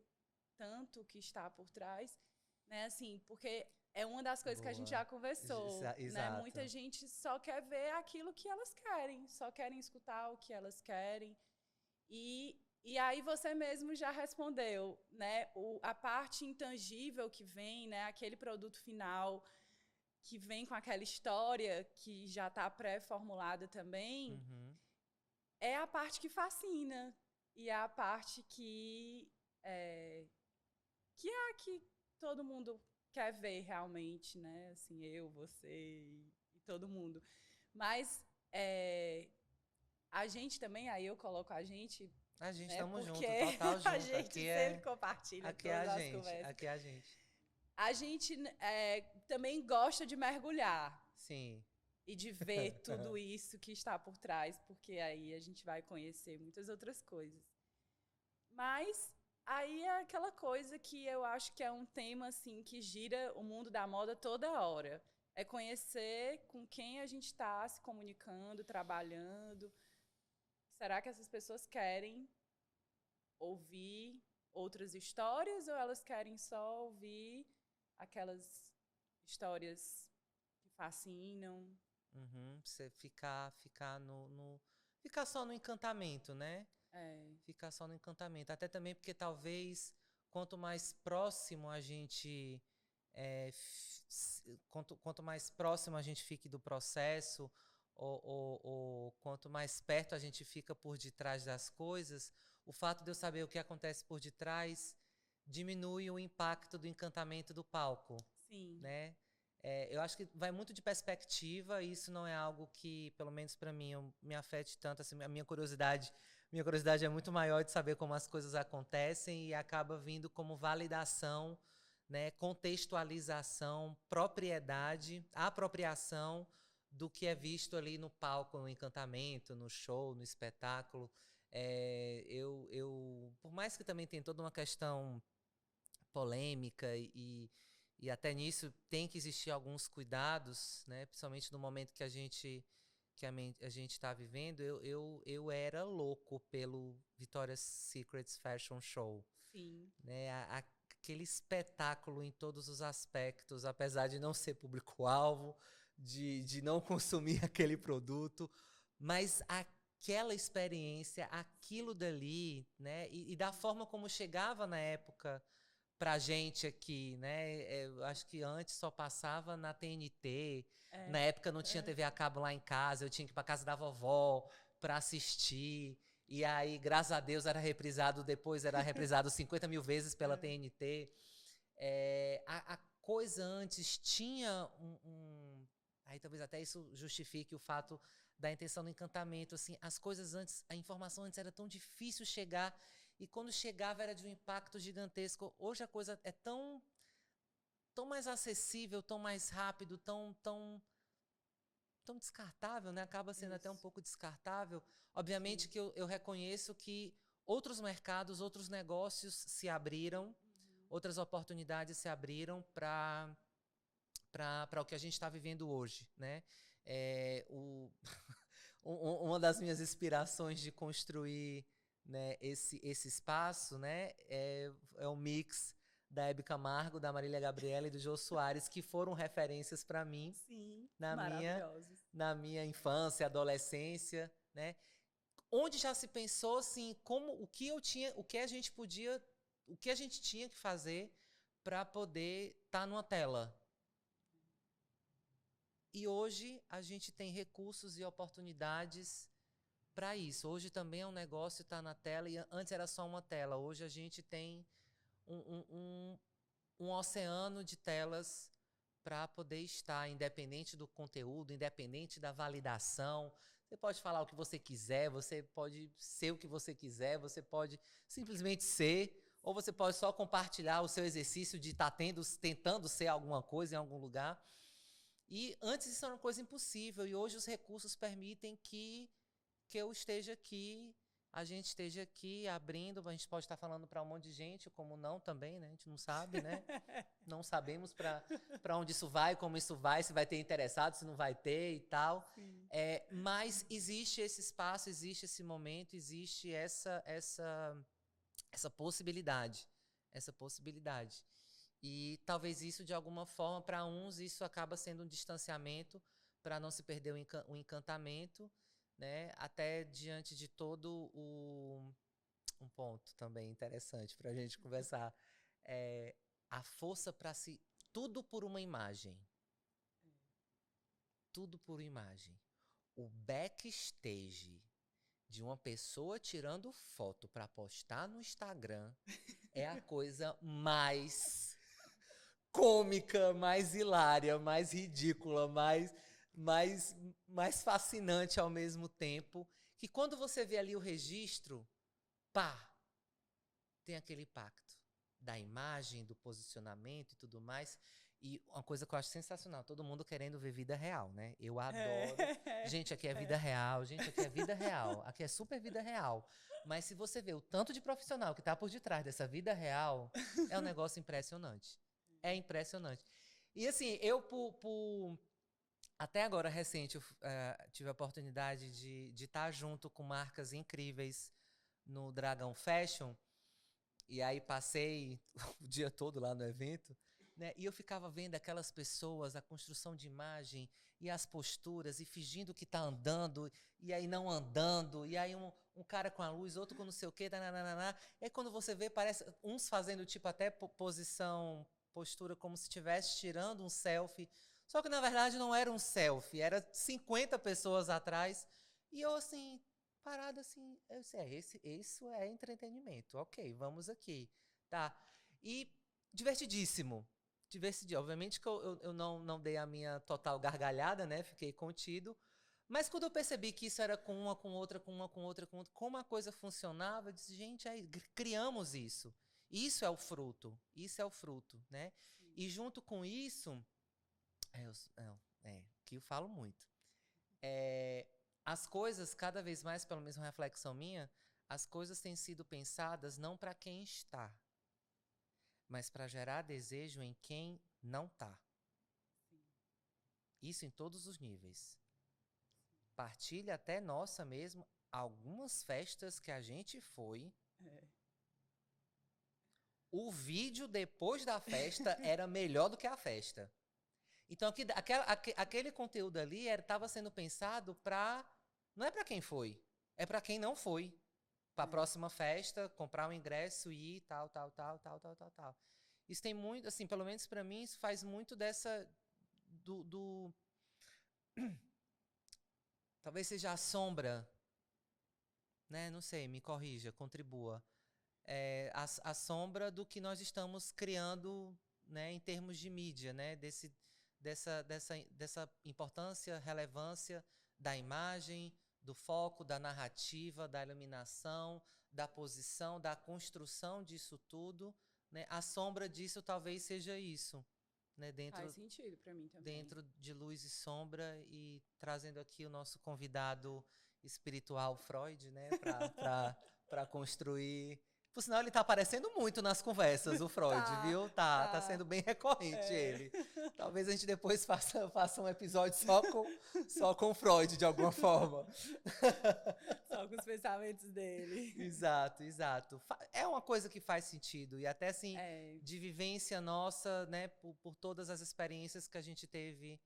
tanto o que está por trás? Né, assim, porque é uma das coisas que a gente já conversou. Né? Muita gente só quer ver aquilo que elas querem, só querem escutar o que elas querem. E aí você mesmo já respondeu, né? A parte intangível que vem, né? Aquele produto final que vem com aquela história que já está pré-formulada também, é a parte que fascina. E é a parte que é a que todo mundo quer ver realmente, né? Assim, eu, você e todo mundo. Mas a gente também, aí eu coloco a gente... A gente estamos juntos, total junto. A gente sempre compartilha todas as conversas. Aqui é a gente. A gente também gosta de mergulhar. Sim. E de ver tudo isso que está por trás, porque aí a gente vai conhecer muitas outras coisas. Mas aí é aquela coisa que eu acho que é um tema assim que gira o mundo da moda toda hora. É conhecer com quem a gente está se comunicando, trabalhando. Será que essas pessoas querem ouvir outras histórias ou elas querem só ouvir aquelas histórias que fascinam? Você ficar só no encantamento, né? Ficar só no encantamento. Até também porque talvez quanto mais próximo a gente quanto mais próximo a gente fique do processo, ou quanto mais perto a gente fica por detrás das coisas, o fato de eu saber o que acontece por detrás diminui o impacto do encantamento do palco, Sim. né? Eu acho que vai muito de perspectiva, e isso não é algo que, pelo menos para mim, me afete tanto. Assim, a minha curiosidade é muito maior de saber como as coisas acontecem e acaba vindo como validação, né, contextualização, propriedade, apropriação do que é visto ali no palco, no encantamento, no show, no espetáculo. Por mais que também tenha toda uma questão polêmica e até nisso tem que existir alguns cuidados, né? Principalmente no momento que a gente está vivendo. Eu era louco pelo Victoria's Secret Fashion Show. Sim. Né? Aquele espetáculo em todos os aspectos, apesar de não ser público-alvo, de não consumir aquele produto, mas aquela experiência, aquilo dali, né? E da forma como chegava na época pra gente aqui, né? Eu acho que antes só passava na TNT. Na época não tinha TV a cabo lá em casa, eu tinha que ir pra casa da vovó pra assistir. E aí, graças a Deus, depois era reprisado 50 mil vezes pela TNT. A coisa antes tinha aí talvez até isso justifique o fato da intenção do encantamento. Assim, as coisas antes, a informação antes era tão difícil chegar, e quando chegava era de um impacto gigantesco. Hoje a coisa é tão mais acessível, tão mais rápido, tão descartável, né? Acaba sendo até um pouco descartável. Obviamente que eu reconheço que outros mercados, outros negócios se abriram, outras oportunidades se abriram para o que a gente está vivendo hoje, né? Uma das minhas inspirações de construir, né, esse espaço, né, é o mix da Hebe Camargo, da Marília Gabriela e do Jô Soares, que foram referências para mim. Sim, maravilhosos. Na minha infância, adolescência, né? Onde já se pensou assim, o que a gente tinha que fazer para poder estar numa tela. E hoje a gente tem recursos e oportunidades para isso. Hoje também é um negócio estar na tela, e antes era só uma tela. Hoje a gente tem um oceano de telas para poder estar, independente do conteúdo, independente da validação. Você pode falar o que você quiser, você pode ser o que você quiser, você pode simplesmente ser, ou você pode só compartilhar o seu exercício de estar tentando ser alguma coisa em algum lugar. E antes isso era uma coisa impossível, e hoje os recursos permitem que eu esteja aqui, a gente esteja aqui abrindo. A gente pode estar falando para um monte de gente, como não também, né? A gente não sabe, né? Não sabemos para onde isso vai, como isso vai, se vai ter interessado, se não vai ter e tal. Mas existe esse espaço, existe esse momento, existe essa possibilidade. Essa possibilidade. E talvez isso, de alguma forma, para uns, isso acaba sendo um distanciamento para não se perder o encantamento, né? Até diante de todo um ponto também interessante para a gente conversar. A força para se... Tudo por uma imagem. Tudo por imagem. O backstage de uma pessoa tirando foto para postar no Instagram é a coisa mais cômica, mais hilária, mais ridícula, mais fascinante ao mesmo tempo, que quando você vê ali o registro, pá, tem aquele impacto da imagem, do posicionamento e tudo mais. E uma coisa que eu acho sensacional, todo mundo querendo ver vida real, né? Eu adoro. Gente, aqui é vida real, gente, aqui é vida real, aqui é super vida real. Mas se você vê o tanto de profissional que está por detrás dessa vida real, é um negócio impressionante. É impressionante. E assim, até agora, recente, eu tive a oportunidade de estar junto com marcas incríveis no Dragão Fashion. E aí passei o dia todo lá no evento, né? E eu ficava vendo aquelas pessoas, a construção de imagem e as posturas, e fingindo que tá andando, e aí não andando, e aí um cara com a luz, outro com não sei o quê, nananana. E aí quando você vê, parece uns fazendo tipo até postura como se estivesse tirando um selfie Só que, na verdade, não era um selfie, era 50 pessoas atrás. E eu, assim, parada, assim, eu disse, isso é entretenimento. Ok, vamos aqui, tá? E divertidíssimo. Obviamente que eu não dei a minha total gargalhada, né? Fiquei contido. Mas quando eu percebi que isso era com uma, com outra, com uma, com outra, com outra, como a coisa funcionava, eu disse, gente, aí, criamos isso. Isso é o fruto, né? E junto com isso, que eu falo muito. As coisas, cada vez mais, pelo menos uma reflexão minha, as coisas têm sido pensadas não para quem está, mas para gerar desejo em quem não está. Isso em todos os níveis. Partilha até nossa mesmo, algumas festas que a gente foi. O vídeo depois da festa era melhor do que a festa. Então, aquele conteúdo ali estava sendo pensado para... Não é para quem foi, é para quem não foi. Para a próxima festa, comprar um ingresso e ir, tal. Isso tem muito, assim, pelo menos para mim, isso faz muito dessa... Talvez seja a sombra, né? Não sei, me corrija, contribua. A sombra do que nós estamos criando, né, em termos de mídia, né? Dessa importância, relevância da imagem, do foco, da narrativa, da iluminação, da posição, da construção disso tudo, né? A sombra disso talvez seja isso, né? Faz sentido para mim também. Dentro de luz e sombra, e trazendo aqui o nosso convidado espiritual Freud, né? Para construir... Por sinal, ele tá aparecendo muito nas conversas, o Freud, viu? Tá sendo bem recorrente ele. Talvez a gente depois faça um episódio só com o Freud, de alguma forma. Só com os pensamentos dele. Exato. É uma coisa que faz sentido. E até, assim, de vivência nossa, né? Por todas as experiências que a gente teve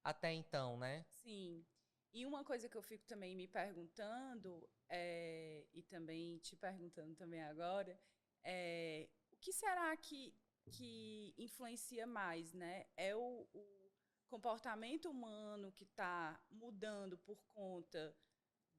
até então, né? Sim. E uma coisa que eu fico também me perguntando, e também te perguntando também agora, o que será que influencia mais, né? É o comportamento humano que está mudando por conta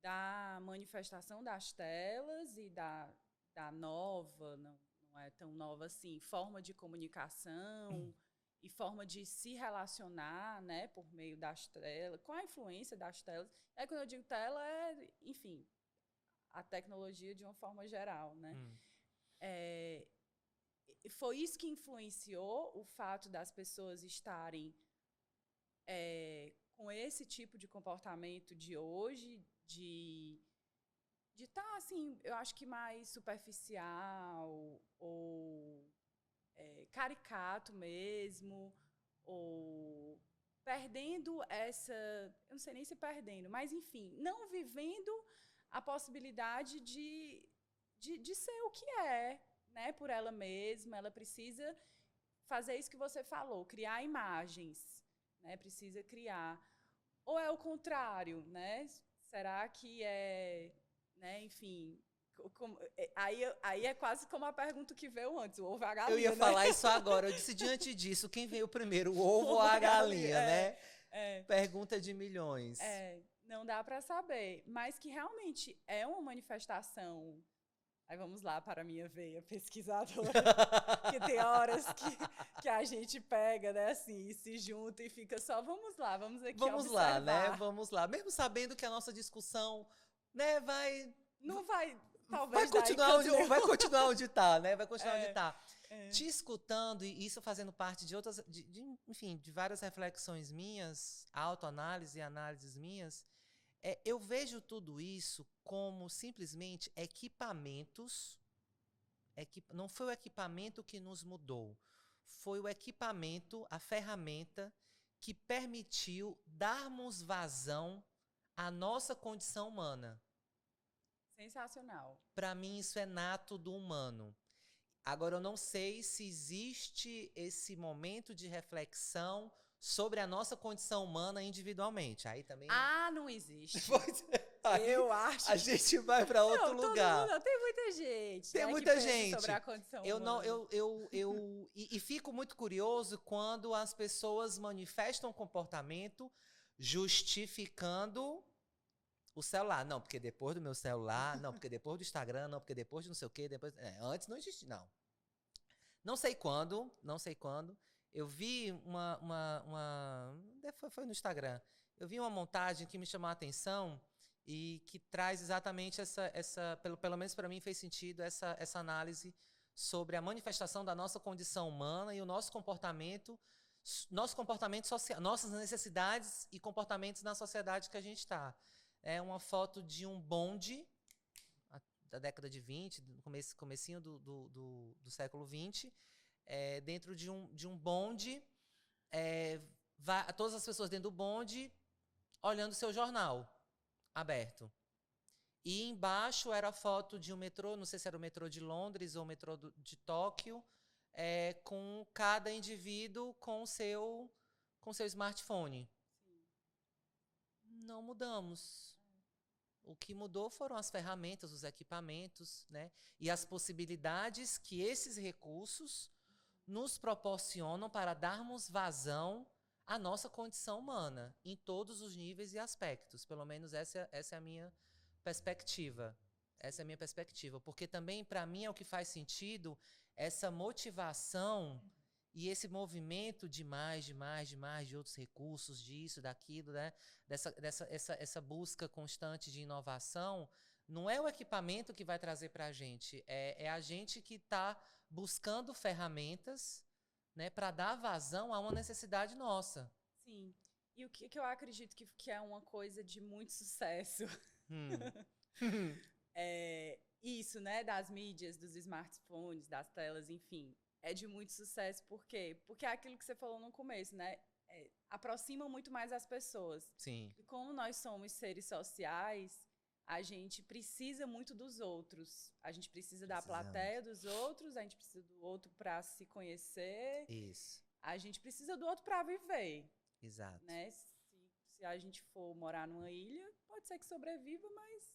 da manifestação das telas e da nova, não é tão nova assim, forma de comunicação... e forma de se relacionar, né, por meio das telas, com a influência das telas. Aí, quando eu digo tela, enfim, a tecnologia de uma forma geral, né? Foi isso que influenciou o fato das pessoas estarem com esse tipo de comportamento de hoje, de estar, assim, eu acho que mais superficial ou... caricato mesmo, ou perdendo essa... Eu não sei nem se perdendo, mas, enfim, não vivendo a possibilidade de ser o que é, né, por ela mesma. Ela precisa fazer isso que você falou, criar imagens, né, precisa criar. Ou é o contrário, né? Será que né, enfim... Aí é quase como a pergunta que veio antes, o ovo ou a galinha. Eu ia falar isso agora. Eu disse, diante disso, quem veio primeiro, o ovo ou a galinha, né? Pergunta de milhões. Não dá para saber, mas que realmente é uma manifestação. Aí vamos lá para a minha veia pesquisadora, que tem horas que a gente pega, né, assim, e se junta e fica só, vamos aqui observar. Lá, né? Vamos lá. Mesmo sabendo que a nossa discussão, né, não vai... Talvez vai continuar onde está, né? Vai continuar onde está. Te escutando, e isso fazendo parte de outras, enfim, de várias reflexões minhas, autoanálise e análises minhas, eu vejo tudo isso como simplesmente equipamentos. Não foi o equipamento que nos mudou, foi o equipamento, a ferramenta que permitiu darmos vazão à nossa condição humana. Sensacional. Para mim, isso é nato do humano. Agora, eu não sei se existe esse momento de reflexão sobre a nossa condição humana individualmente. Aí também... não existe. Aí, eu acho. A gente vai para outro lugar. Tem muita muita gente, Tem né, muita que pensa gente. sobre a condição Eu não, humana. e fico muito curioso quando as pessoas manifestam comportamento justificando o celular. Não, porque depois do meu celular, não, porque depois do Instagram, não, porque depois de não sei o quê, depois. Antes não existia, não. Não sei quando. Eu vi foi no Instagram. Eu vi uma montagem que me chamou a atenção e que traz exatamente pelo menos para mim fez sentido essa análise sobre a manifestação da nossa condição humana e o nosso comportamento social, nossas necessidades e comportamentos na sociedade que a gente está. É uma foto de um bonde da década de 20, comecinho do século 20, dentro de um bonde, todas as pessoas dentro do bonde olhando seu jornal aberto. E embaixo era a foto de um metrô, não sei se era o metrô de Londres ou o metrô de Tóquio, com cada indivíduo com seu smartphone. Sim. Não mudamos. O que mudou foram as ferramentas, os equipamentos, né? E as possibilidades que esses recursos nos proporcionam para darmos vazão à nossa condição humana, em todos os níveis e aspectos. Pelo menos essa é a minha perspectiva. Essa é a minha perspectiva. Porque também, para mim, é o que faz sentido essa motivação e esse movimento de mais, de outros recursos, disso, daquilo, né? Essa busca constante de inovação, não é o equipamento que vai trazer para a gente, é a gente que está buscando ferramentas, né, para dar vazão a uma necessidade nossa. Sim. E o que eu acredito que é uma coisa de muito sucesso. Isso, né, das mídias, dos smartphones, das telas, enfim, é de muito sucesso. Por quê? Porque é aquilo que você falou no começo, né? Aproxima muito mais as pessoas. Sim. E como nós somos seres sociais, a gente precisa muito dos outros. A gente precisa da plateia dos outros, a gente precisa do outro para se conhecer. Isso. A gente precisa do outro para viver. Exato. Né? Se a gente for morar numa ilha, pode ser que sobreviva, mas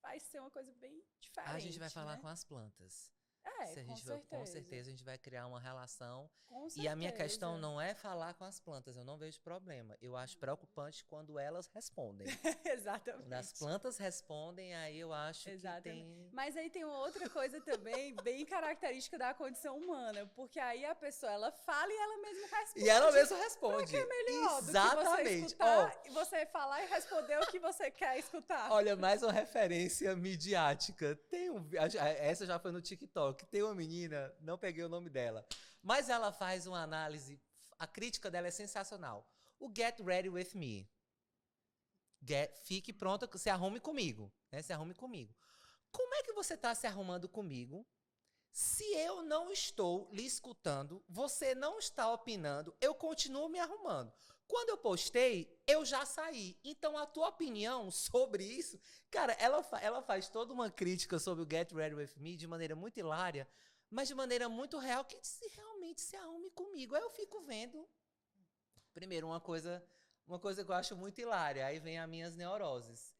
vai ser uma coisa bem diferente. A gente vai falar né? com as plantas. Com certeza a gente vai criar uma relação. E a minha questão não é falar com as plantas, eu não vejo problema. Eu acho preocupante quando elas respondem. Exatamente. Quando as plantas respondem, aí eu acho que tem... Mas aí tem uma outra coisa também bem característica da condição humana, porque aí a pessoa, ela fala e ela mesma responde. E ela mesma responde. Que é melhor exatamente. Do que você escutar, e você falar e responder o que você quer escutar. Olha, mais uma referência midiática. Essa já foi no TikTok. Tem uma menina, não peguei o nome dela, mas ela faz uma análise, a crítica dela é sensacional. O Get Ready With Me. Fique pronta, se arrume comigo. Né? Se arrume comigo. Como é que você está se arrumando comigo se eu não estou lhe escutando, você não está opinando, eu continuo me arrumando? Quando eu postei, eu já saí. Então, a tua opinião sobre isso... Cara, ela faz toda uma crítica sobre o Get Ready With Me de maneira muito hilária, mas de maneira muito real, que realmente se arrume comigo. Aí eu fico vendo... Primeiro, uma coisa que eu acho muito hilária. Aí vem as minhas neuroses.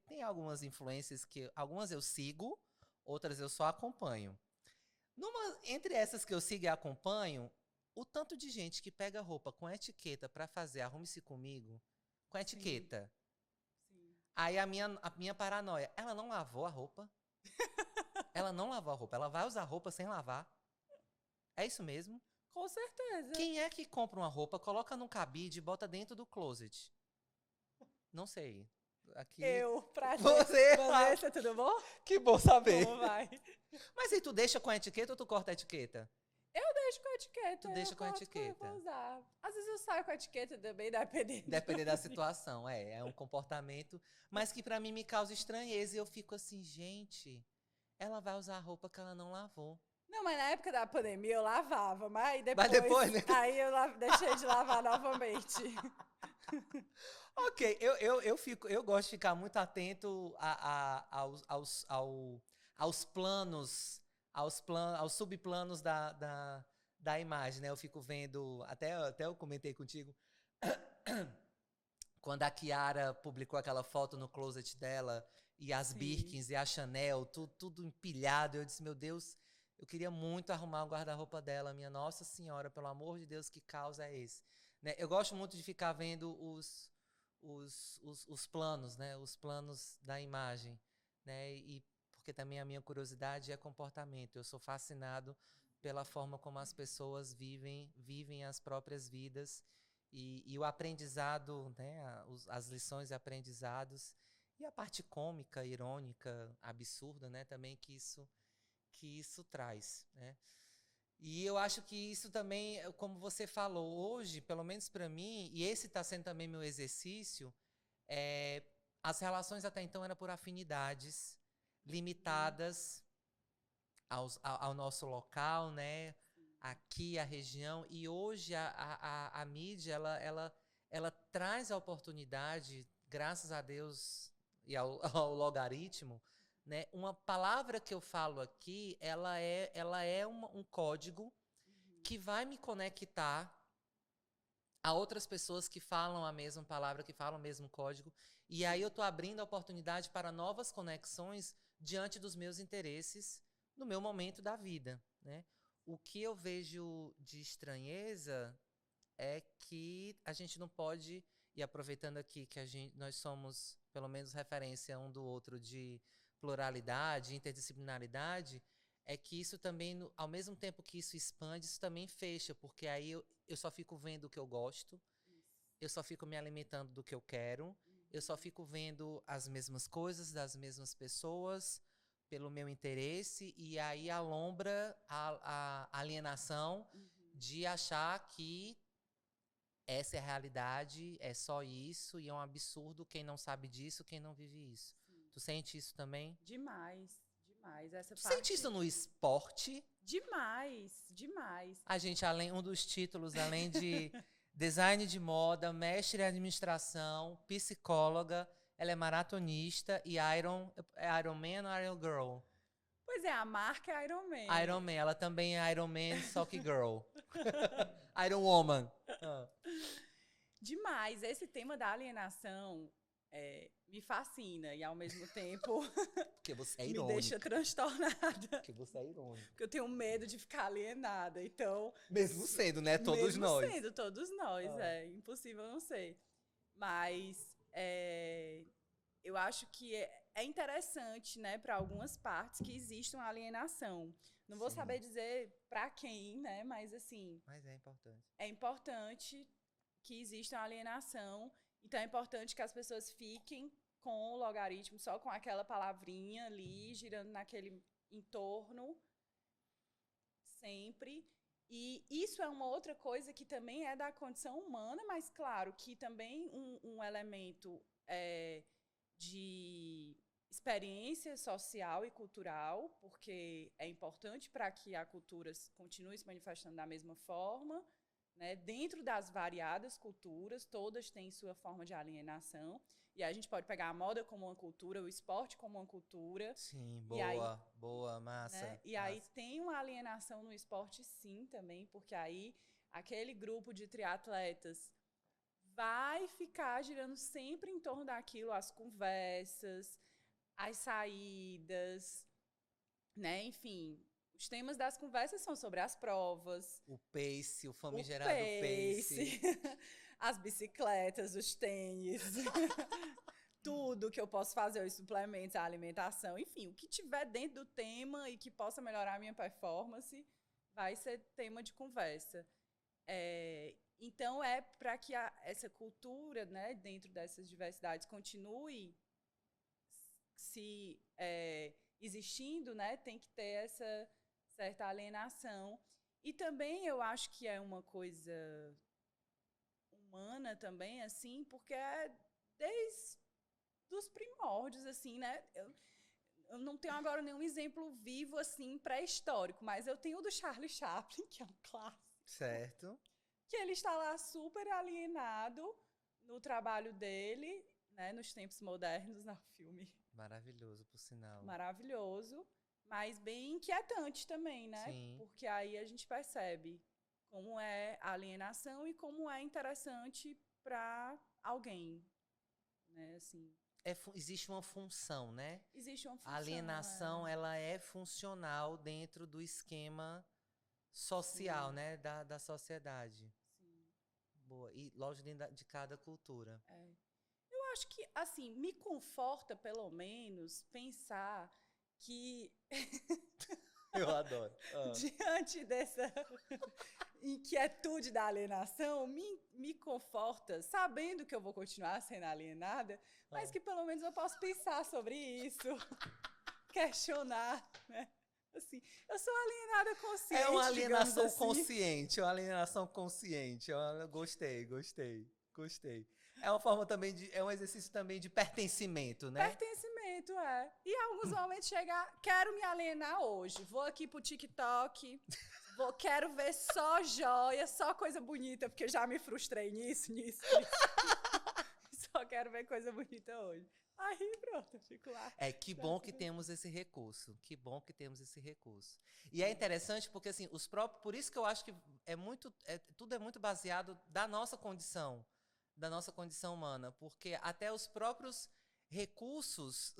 Tem algumas influências que... Algumas eu sigo, outras eu só acompanho. Entre essas que eu sigo e acompanho... O tanto de gente que pega roupa com etiqueta para fazer arrume-se comigo, com etiqueta. Sim. Aí a minha paranoia, ela não lavou a roupa? Ela não lavou a roupa, ela vai usar a roupa sem lavar? É isso mesmo? Com certeza. Quem é que compra uma roupa, coloca num cabide e bota dentro do closet? Não sei. Aqui... prazer. Você, Vanessa, tudo bom? Que bom saber. Como vai? Mas aí tu deixa com a etiqueta ou tu corta a etiqueta? Eu deixo com a etiqueta. Tu deixa com a etiqueta. Eu vou usar. Às vezes eu saio com a etiqueta também, dependendo. Dependendo da situação, é um comportamento, mas que pra mim me causa estranheza e eu fico assim, gente, ela vai usar a roupa que ela não lavou. Não, mas na época da pandemia eu lavava, mas depois né? Aí eu deixei de lavar novamente. Ok, eu gosto de ficar muito atento aos planos, aos subplanos da imagem, né? Eu fico vendo, até eu comentei contigo, Quando a Kiara publicou aquela foto no closet dela, e as Sim. Birkins e a Chanel, tudo empilhado, eu disse, meu Deus, eu queria muito arrumar o guarda-roupa dela. Minha Nossa Senhora, pelo amor de Deus, que caos é esse? Né? Eu gosto muito de ficar vendo os planos, né? Os planos da imagem, né? E porque também a minha curiosidade é comportamento. Eu sou fascinado pela forma como as pessoas vivem as próprias vidas e o aprendizado, né? As lições e aprendizados e a parte cômica, irônica, absurda, né? Também que isso traz, né? E eu acho que isso também, como você falou hoje, pelo menos para mim, e esse está sendo também meu exercício, é, as relações até então eram por afinidades limitadas ao nosso local, né? Aqui, a região. E hoje a mídia, ela traz a oportunidade, graças a Deus e ao logaritmo, né? Uma palavra que eu falo aqui, ela é um código que vai me conectar a outras pessoas que falam a mesma palavra, que falam o mesmo código. E aí eu estou abrindo a oportunidade para novas conexões diante dos meus interesses no meu momento da vida, né? O que eu vejo de estranheza é que a gente não pode, e aproveitando aqui que nós somos, pelo menos, referência um do outro de pluralidade, interdisciplinaridade, é que isso também, ao mesmo tempo que isso expande, isso também fecha, porque aí eu só fico vendo o que eu gosto, eu só fico me alimentando do que eu quero, eu só fico vendo as mesmas coisas das mesmas pessoas pelo meu interesse, e aí alombra a alienação de achar que essa é a realidade, é só isso, e é um absurdo quem não sabe disso, quem não vive isso. Sim. Tu sente isso também? Demais, demais. Essa Tu parte. sente isso no esporte? Demais, demais. A gente, um dos títulos, além de design de moda, mestre em administração, psicóloga, ela é maratonista e Iron Man ou Iron Girl? Pois é, a marca é Iron Man. Iron Man, ela também é Iron Man, só que girl. Iron Woman. Ah. Demais. Esse tema da alienação me fascina e, ao mesmo tempo, Porque você é me irônica. deixa transtornada. Porque você é irônica. Porque eu tenho medo de ficar alienada. Então, Mesmo sendo, né? Todos mesmo nós. sendo, todos nós. Ah. É impossível não ser. Mas eu acho que é interessante, né, para algumas partes que existe uma alienação. Não vou Sim. saber dizer para quem, né, mas assim. Mas é importante. É importante que exista uma alienação. Então é importante que as pessoas fiquem com o logaritmo, só com aquela palavrinha ali, girando naquele entorno, sempre. E isso é uma outra coisa que também é da condição humana, mas claro que também um elemento de experiência social e cultural, porque é importante para que a cultura continue se manifestando da mesma forma, né? Dentro das variadas culturas, todas têm sua forma de alienação. E aí a gente pode pegar a moda como uma cultura, o esporte como uma cultura. Sim, boa, massa. Né? E aí tem uma alienação no esporte, sim, também, porque aí aquele grupo de triatletas vai ficar girando sempre em torno daquilo, as conversas, as saídas, né? Enfim, os temas das conversas são sobre as provas. O pace, o famigerado pace. As bicicletas, os tênis. Tudo que eu posso fazer, os suplementos, a alimentação. Enfim, o que tiver dentro do tema e que possa melhorar a minha performance vai ser tema de conversa. Então, para que essa cultura, né, dentro dessas diversidades continue existindo, né, tem que ter essa certa alienação. E também eu acho que é uma coisa humana também, assim, porque é desde os primórdios, assim, né? Eu não tenho agora nenhum exemplo vivo, assim, pré-histórico, mas eu tenho o do Charlie Chaplin, que é um clássico. Certo. Que ele está lá super alienado no trabalho dele, né, nos tempos modernos, no filme. Maravilhoso, por sinal. Maravilhoso, mas bem inquietante também, né? Sim. Porque aí a gente percebe como é a alienação e como é interessante para alguém, né? Assim, Existe uma função, né? existe uma função. A alienação, ela é funcional dentro do esquema social, Sim, né? Da sociedade. sim. Boa. E lógico, dentro de cada cultura. É. Eu acho que, assim, me conforta, pelo menos, pensar que, Eu adoro. Ah. diante dessa inquietude da alienação, me conforta, sabendo que eu vou continuar sendo alienada, mas Ah. que pelo menos eu posso pensar sobre isso, questionar, né? Assim, eu sou alienada É uma consciente, digamos alienação assim. consciente, uma alienação consciente. Gostei, gostei, gostei. É uma forma também de, é um exercício também de pertencimento, né? Pertencimento, é. E em alguns momentos chegar, quero me alienar hoje. Vou aqui pro TikTok, quero ver só joia, só coisa bonita, porque já me frustrei nisso. Só quero ver coisa bonita hoje. Aí pronto, eu fico lá. É, que bom que temos esse recurso. Que bom que temos esse recurso. E é É. interessante porque, assim, os próprios. Por isso que eu acho que tudo é muito baseado da nossa condição humana. Porque até os próprios recursos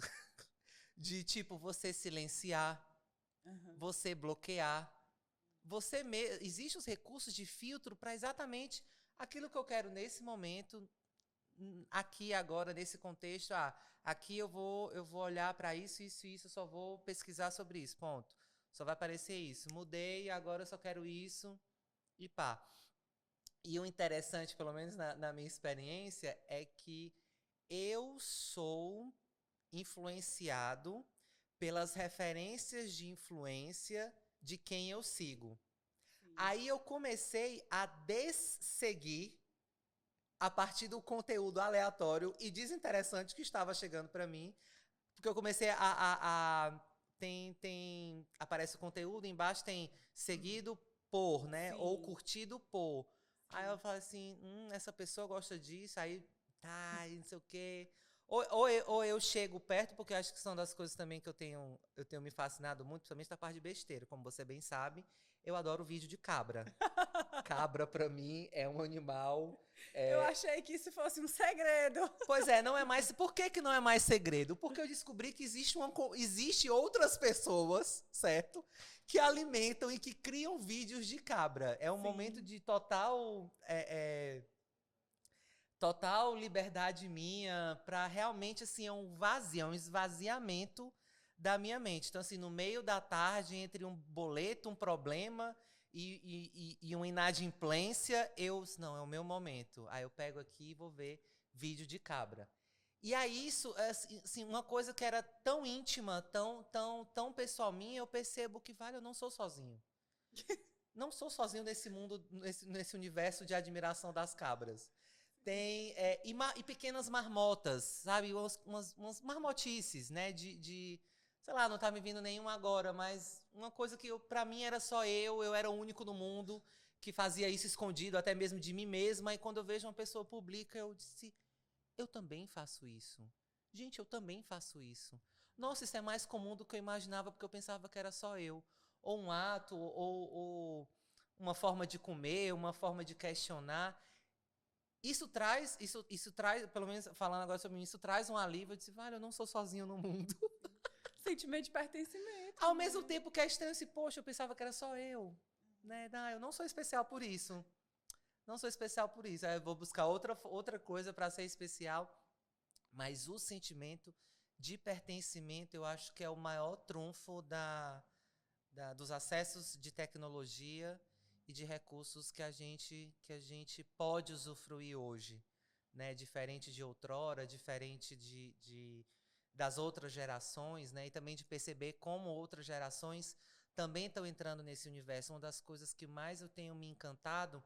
de tipo você silenciar, Uhum. você bloquear, existem os recursos de filtro para exatamente aquilo que eu quero nesse momento, aqui agora nesse contexto. Aqui eu vou olhar para isso, só vou pesquisar sobre isso, ponto. Só vai aparecer isso. Mudei, agora eu só quero isso e pá. E o interessante, pelo menos na minha experiência, é que eu sou influenciado pelas referências de influência de quem eu sigo. Sim. Aí eu comecei a desseguir a partir do conteúdo aleatório e desinteressante que estava chegando para mim, porque eu comecei aparece o conteúdo, embaixo tem seguido por, né, ou Sim. curtido por. Aí eu Sim. falo assim, essa pessoa gosta disso, aí tá, e não sei o quê. Ou eu chego perto, porque acho que são das coisas também que eu tenho me fascinado muito, principalmente da parte de besteira, como você bem sabe, eu adoro vídeo de cabra. Cabra, pra mim, é um animal. Eu é, achei que isso fosse um segredo. Pois é, não é mais. Por que que não é mais segredo? Porque eu descobri que existe outras pessoas, certo? Que alimentam e que criam vídeos de cabra. É um momento Sim. de total liberdade minha para realmente, assim, é um vazio, é um esvaziamento da minha mente. Então, assim, no meio da tarde, entre um boleto, um problema e uma inadimplência, não, é o meu momento. Aí eu pego aqui e vou ver vídeo de cabra. E aí isso, assim, uma coisa que era tão íntima, tão pessoal minha, eu percebo que, vale, eu não sou sozinho. Não sou sozinho nesse mundo, nesse universo de admiração das cabras. Tem e pequenas marmotas, sabe? Umas marmotices, né? Sei lá, não tá me vindo nenhuma agora, mas uma coisa que pra mim era só eu era o único no mundo que fazia isso escondido, até mesmo de mim mesma. E quando eu vejo uma pessoa publica, eu disse, eu também faço isso. Gente, eu também faço isso. Nossa, isso é mais comum do que eu imaginava, porque eu pensava que era só eu. Ou um ato, ou uma forma de comer, uma forma de questionar. Isso traz, pelo menos falando agora sobre mim, isso traz um alívio. Eu disse, vale, eu não sou sozinho no mundo. Sentimento de pertencimento, Ao mesmo né? tempo que é estranho, poxa, eu pensava que era só eu. Né? Não, eu não sou especial por isso. Não sou especial por isso. Aí eu vou buscar outra coisa para ser especial. Mas o sentimento de pertencimento, eu acho que é o maior trunfo dos acessos de tecnologia e de recursos que a gente pode usufruir hoje, né? Diferente de outrora, diferente das outras gerações, né? E também de perceber como outras gerações também estão entrando nesse universo. Uma das coisas que mais eu tenho me encantado,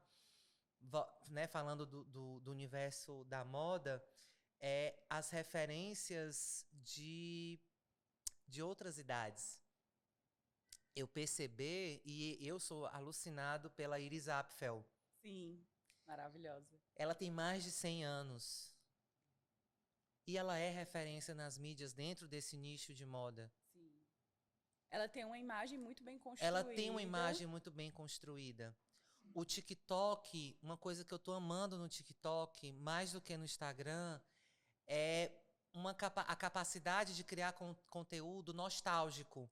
né? Falando do universo da moda, as referências de outras idades. Eu perceber, e eu sou alucinado pela Iris Apfel. Sim, maravilhosa. Ela tem mais de 100 anos. E ela é referência nas mídias dentro desse nicho de moda. Sim. Ela tem uma imagem muito bem Ela tem uma construída. imagem muito bem construída. O TikTok, uma coisa que eu tô amando no TikTok, mais do que no Instagram, é a capacidade de criar conteúdo nostálgico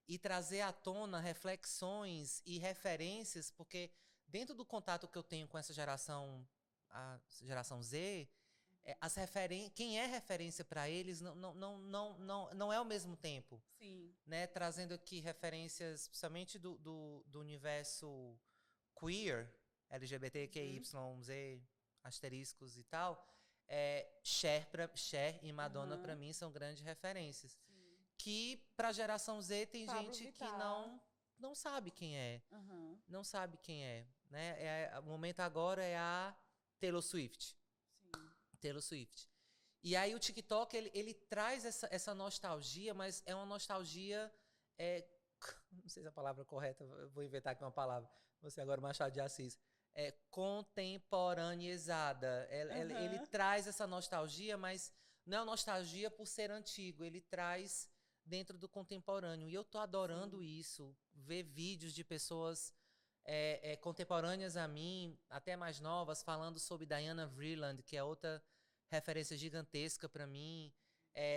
e trazer à tona reflexões e referências, porque dentro do contato que eu tenho com essa geração, a geração Z, quem é referência para eles não é ao mesmo tempo. Sim. Né? Trazendo aqui referências, principalmente do universo queer, LGBTQYZ, asteriscos e tal, Cher e Madonna, para mim, são grandes referências. Sim. Que, para a geração Z, tem Pablo gente Vittar. que não sabe quem é. Não sabe quem é. Né? O momento agora é a Taylor Swift. Sim. Taylor Swift. E aí o TikTok, ele traz essa nostalgia, mas é uma nostalgia... não sei se é a palavra correta, eu vou inventar aqui uma palavra. Você agora, Machado de Assis. Contemporaneizada. Ele traz essa nostalgia, mas não é uma nostalgia por ser antigo. Ele traz dentro do contemporâneo. E eu tô adorando isso. Ver vídeos de pessoas contemporâneas a mim, até mais novas, falando sobre Diana Vreeland, que é outra referência gigantesca para mim.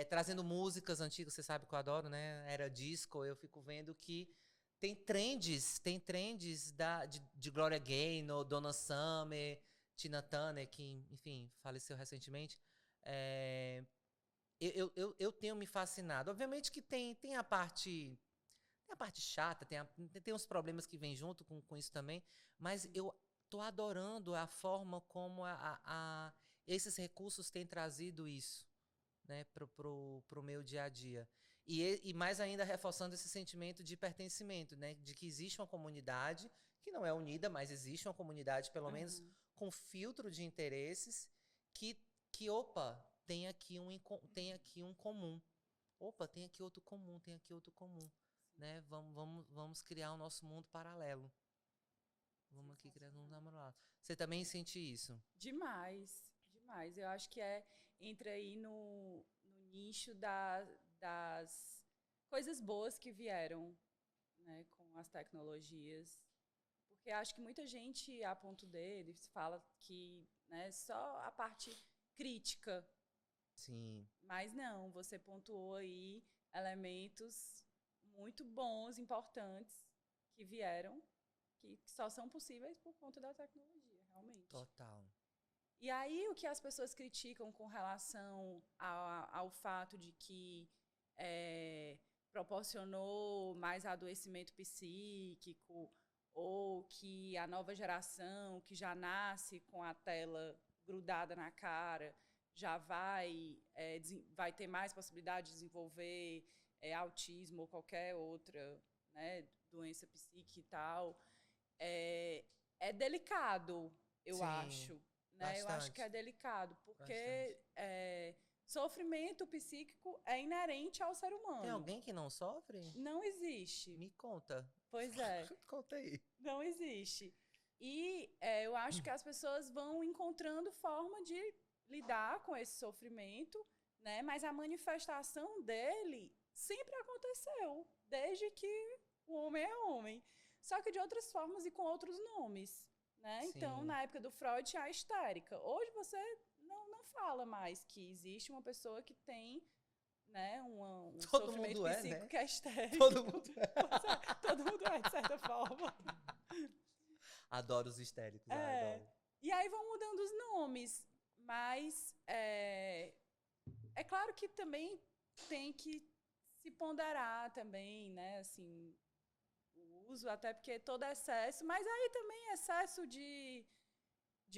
Trazendo músicas antigas, você sabe que eu adoro, né? Era disco, eu fico vendo que tem trends de Gloria Gaynor, Donna Summer, Tina Turner, que, enfim, faleceu recentemente. Eu tenho me fascinado. Obviamente que tem a parte chata, tem uns problemas que vêm junto com isso também, mas eu tô adorando a forma como esses recursos têm trazido isso, né, pro meu dia a dia. E mais ainda reforçando esse sentimento de pertencimento, né, de que existe uma comunidade que não é unida, mas existe uma comunidade, pelo menos, com filtro de interesses, que opa, tem aqui um comum. Opa, tem aqui outro comum, tem aqui outro comum. Né? Vamos criar o nosso mundo paralelo. Vamos aqui criar um mundo paralelo. Você também sente isso? Demais, demais. Eu acho que entra aí no nicho das coisas boas que vieram, né, com as tecnologias. Porque acho que muita gente, a ponto deles, fala que, né, só a parte crítica. Sim. Mas não, você pontuou aí elementos muito bons, importantes, que vieram, que só são possíveis por conta da tecnologia, realmente. Total. E aí, o que as pessoas criticam com relação ao fato de que proporcionou mais adoecimento psíquico, ou que a nova geração, que já nasce com a tela grudada na cara, já vai ter mais possibilidade de desenvolver autismo ou qualquer outra, né, doença psíquica e tal. É delicado, eu acho. Né? Eu acho que é delicado, porque sofrimento psíquico é inerente ao ser humano. Tem alguém que não sofre? Não existe. Me conta. Pois é. Conta aí. Não existe. E eu acho que as pessoas vão encontrando forma de lidar com esse sofrimento, né? Mas a manifestação dele sempre aconteceu, desde que o homem é homem. Só que de outras formas e com outros nomes. Né? Então, na época do Freud, tinha a histérica. Hoje você não fala mais que existe uma pessoa que tem, né, um sofrimento psíquico, né? Que é histérico. Todo mundo é. Todo mundo é, de certa forma. Adoro os histéricos. Adoro. E aí vão mudando os nomes. Mas é claro que também tem que se ponderar também, né? Assim, uso, até porque todo excesso, mas aí também excesso de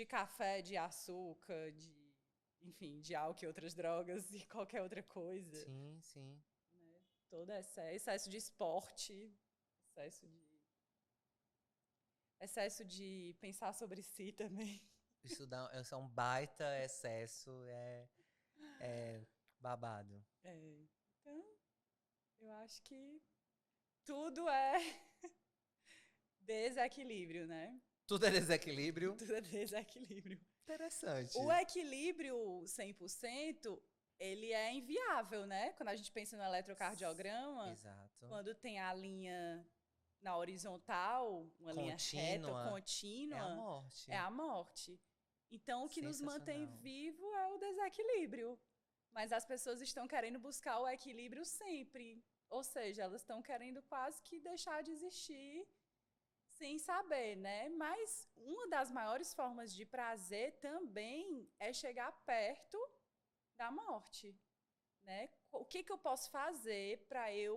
café, de açúcar, enfim, de álcool e outras drogas e qualquer outra coisa. Sim, sim. Né? Todo excesso de esporte, excesso de pensar sobre si também. Isso é um baita excesso, babado. Então, eu acho que tudo é desequilíbrio, né? Tudo é desequilíbrio? Tudo é desequilíbrio. Interessante. O equilíbrio 100%, ele é inviável, né? Quando a gente pensa no eletrocardiograma, exato. Quando tem a linha na horizontal, uma linha reta, contínua, é a morte. É a morte. Então, o que nos mantém vivo é o desequilíbrio. Mas as pessoas estão querendo buscar o equilíbrio sempre. Ou seja, elas estão querendo quase que deixar de existir sem saber, né? Mas uma das maiores formas de prazer também é chegar perto da morte, né? O que eu posso fazer para eu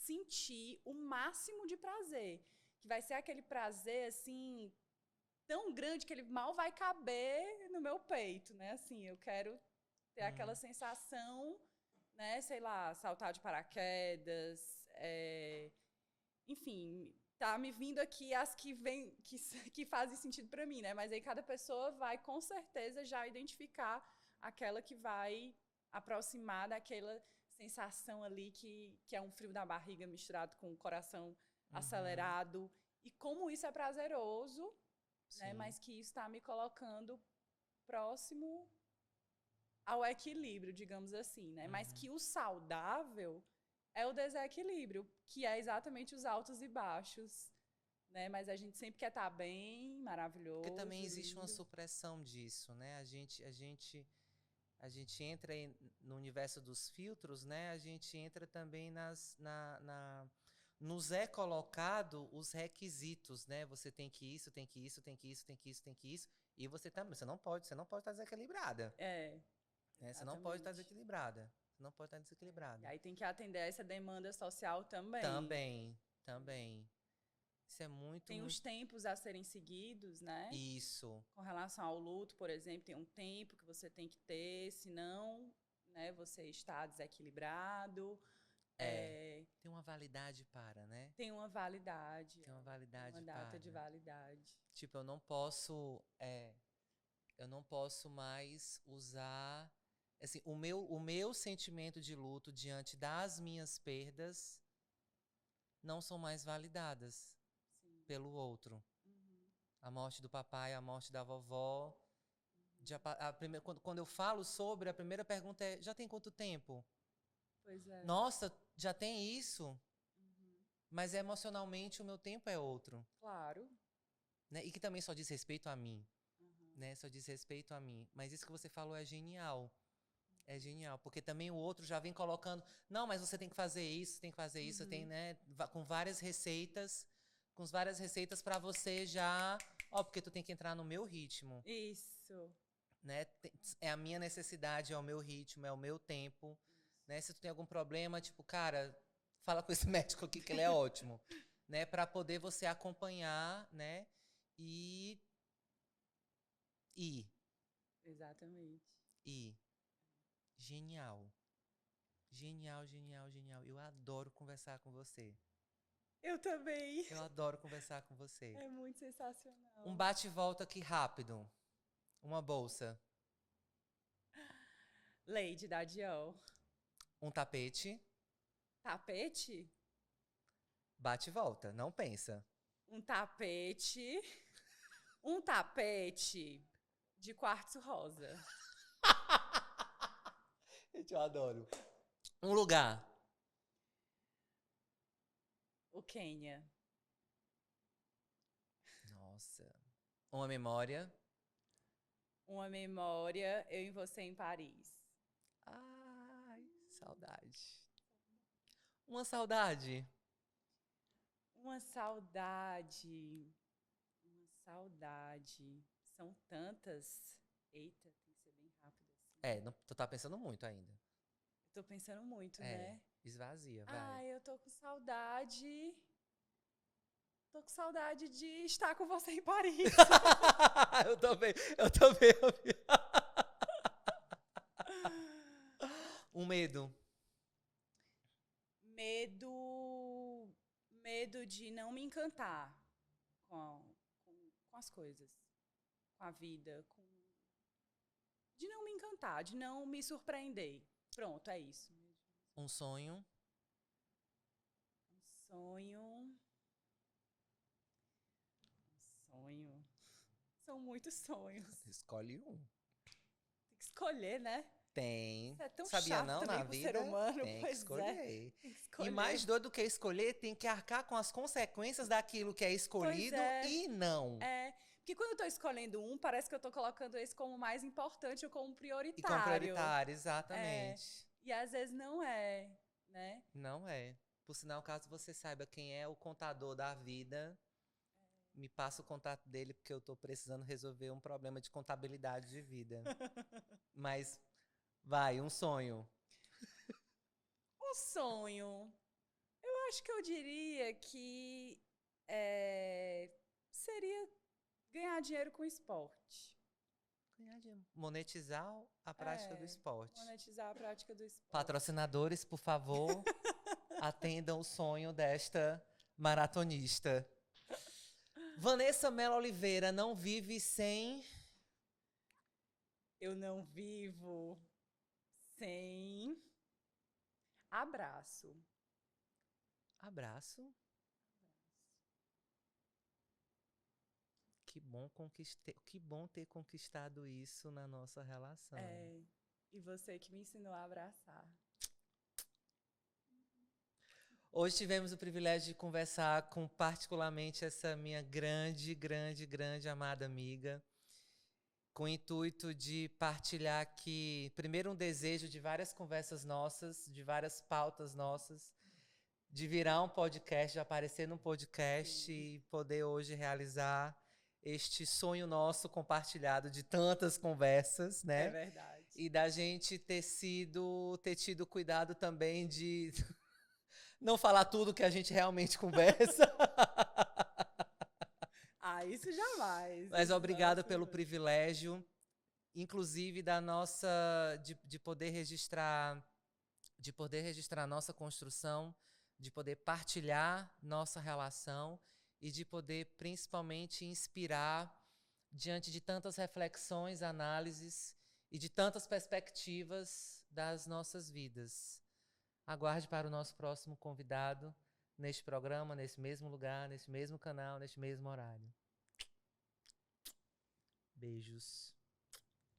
sentir o máximo de prazer? Que vai ser aquele prazer, assim, tão grande que ele mal vai caber no meu peito, né? Assim, eu quero ter aquela sensação, né? Sei lá, saltar de paraquedas, enfim, tá me vindo aqui as que fazem sentido para mim, né? Mas aí cada pessoa vai, com certeza, já identificar aquela que vai aproximar daquela sensação ali que é um frio da barriga misturado com o coração acelerado. E como isso é prazeroso, né? Mas que isso está me colocando próximo ao equilíbrio, digamos assim, né? Mas que o saudável é o desequilíbrio, que é exatamente os altos e baixos, né? Mas a gente sempre quer estar bem, maravilhoso. Porque também existe lindo. uma supressão disso, né? A gente entra no universo dos filtros, né? A gente entra também nos é colocado os requisitos, né? Você tem que isso, tem que isso, tem que isso, tem que isso, tem que isso. E você também, você não pode estar desequilibrada. Né? Você não pode estar desequilibrada. Você não pode estar desequilibrada. E aí tem que atender a essa demanda social também. Também. Isso é muito... Tem os tempos a serem seguidos, né? Isso. Com relação ao luto, por exemplo, tem um tempo que você tem que ter, senão, né, você está desequilibrado. Tem uma validade para, né? Tem uma validade. Tem uma validade uma data para. de validade. Tipo, eu não posso mais usar... Assim, o meu sentimento de luto diante das minhas perdas não são mais validadas pelo outro. A morte do papai, a morte da vovó. Quando eu falo sobre, a primeira pergunta é, já tem quanto tempo? Pois é. Nossa, já tem isso? Mas emocionalmente o meu tempo é outro. Claro. Né? E que também só diz respeito a mim. Né? Só diz respeito a mim. Mas isso que você falou é genial. É genial, porque também o outro já vem colocando, não, mas você tem que fazer isso, tem, né, com várias receitas para você já, porque tu tem que entrar no meu ritmo. Isso. Né? É a minha necessidade, é o meu ritmo, é o meu tempo, né? Se tu tem algum problema, tipo, cara, fala com esse médico aqui que ele é ótimo, né, para poder você acompanhar, né, e Exatamente. Genial. Eu adoro conversar com você. Eu também. Eu adoro conversar com você. É muito sensacional. Um bate e volta aqui rápido. Uma bolsa. Lady da Dior. Um tapete. Tapete? Bate e volta, não pensa. Um tapete. Um tapete de quartzo rosa. Eu adoro. Um lugar. O Quênia. Nossa. Uma memória. Uma memória, eu e você em Paris. Ai, saudade. Uma saudade. Uma saudade. Uma saudade. São tantas. Eita, tem que ser bem rápido assim. Tu tá pensando muito ainda. Tô pensando muito, né? Esvazia, vai. Ai, eu tô com saudade. Tô com saudade de estar com você em Paris. Eu também. Um medo. Medo de não me encantar com as coisas, com a vida, de não me encantar, de não me surpreender. Pronto, é isso. Um sonho. São muitos sonhos. Escolhe um. Tem que escolher, né? Tem. Isso é tão Sabia chato não também na pro vida? ser humano. Tem que Pois escolher. Tem que escolher. E mais doido do que escolher, tem que arcar com as consequências daquilo que é escolhido Pois é. e não. Porque quando eu tô escolhendo um, parece que eu tô colocando esse como mais importante ou como prioritário. E como prioritário, exatamente. E às vezes não é, né? Não é. Por sinal, caso você saiba quem é o contador da vida, me passa o contato dele, porque eu tô precisando resolver um problema de contabilidade de vida. Mas, vai, um sonho. Um sonho. Eu acho que eu diria que seria ganhar dinheiro com esporte. Monetizar a prática do esporte. Monetizar a prática do esporte. Patrocinadores, por favor, atendam o sonho desta maratonista. Vanessa Mello Oliveira não vive sem... Eu não vivo sem abraço. Abraço. Que bom ter conquistado isso na nossa relação. E você que me ensinou a abraçar. Hoje tivemos o privilégio de conversar com particularmente essa minha grande, grande, grande amada amiga, com o intuito de partilhar aqui, primeiro, um desejo de várias conversas nossas, de várias pautas nossas, de virar um podcast, de aparecer num podcast e poder hoje realizar este sonho nosso compartilhado de tantas conversas, né? É verdade. E da gente ter tido cuidado também de não falar tudo que a gente realmente conversa. Isso jamais. Mas obrigado pelo privilégio, inclusive de poder registrar a nossa construção, de poder partilhar nossa relação e de poder principalmente inspirar diante de tantas reflexões, análises e de tantas perspectivas das nossas vidas. Aguarde para o nosso próximo convidado neste programa, nesse mesmo lugar, nesse mesmo canal, neste mesmo horário. Beijos.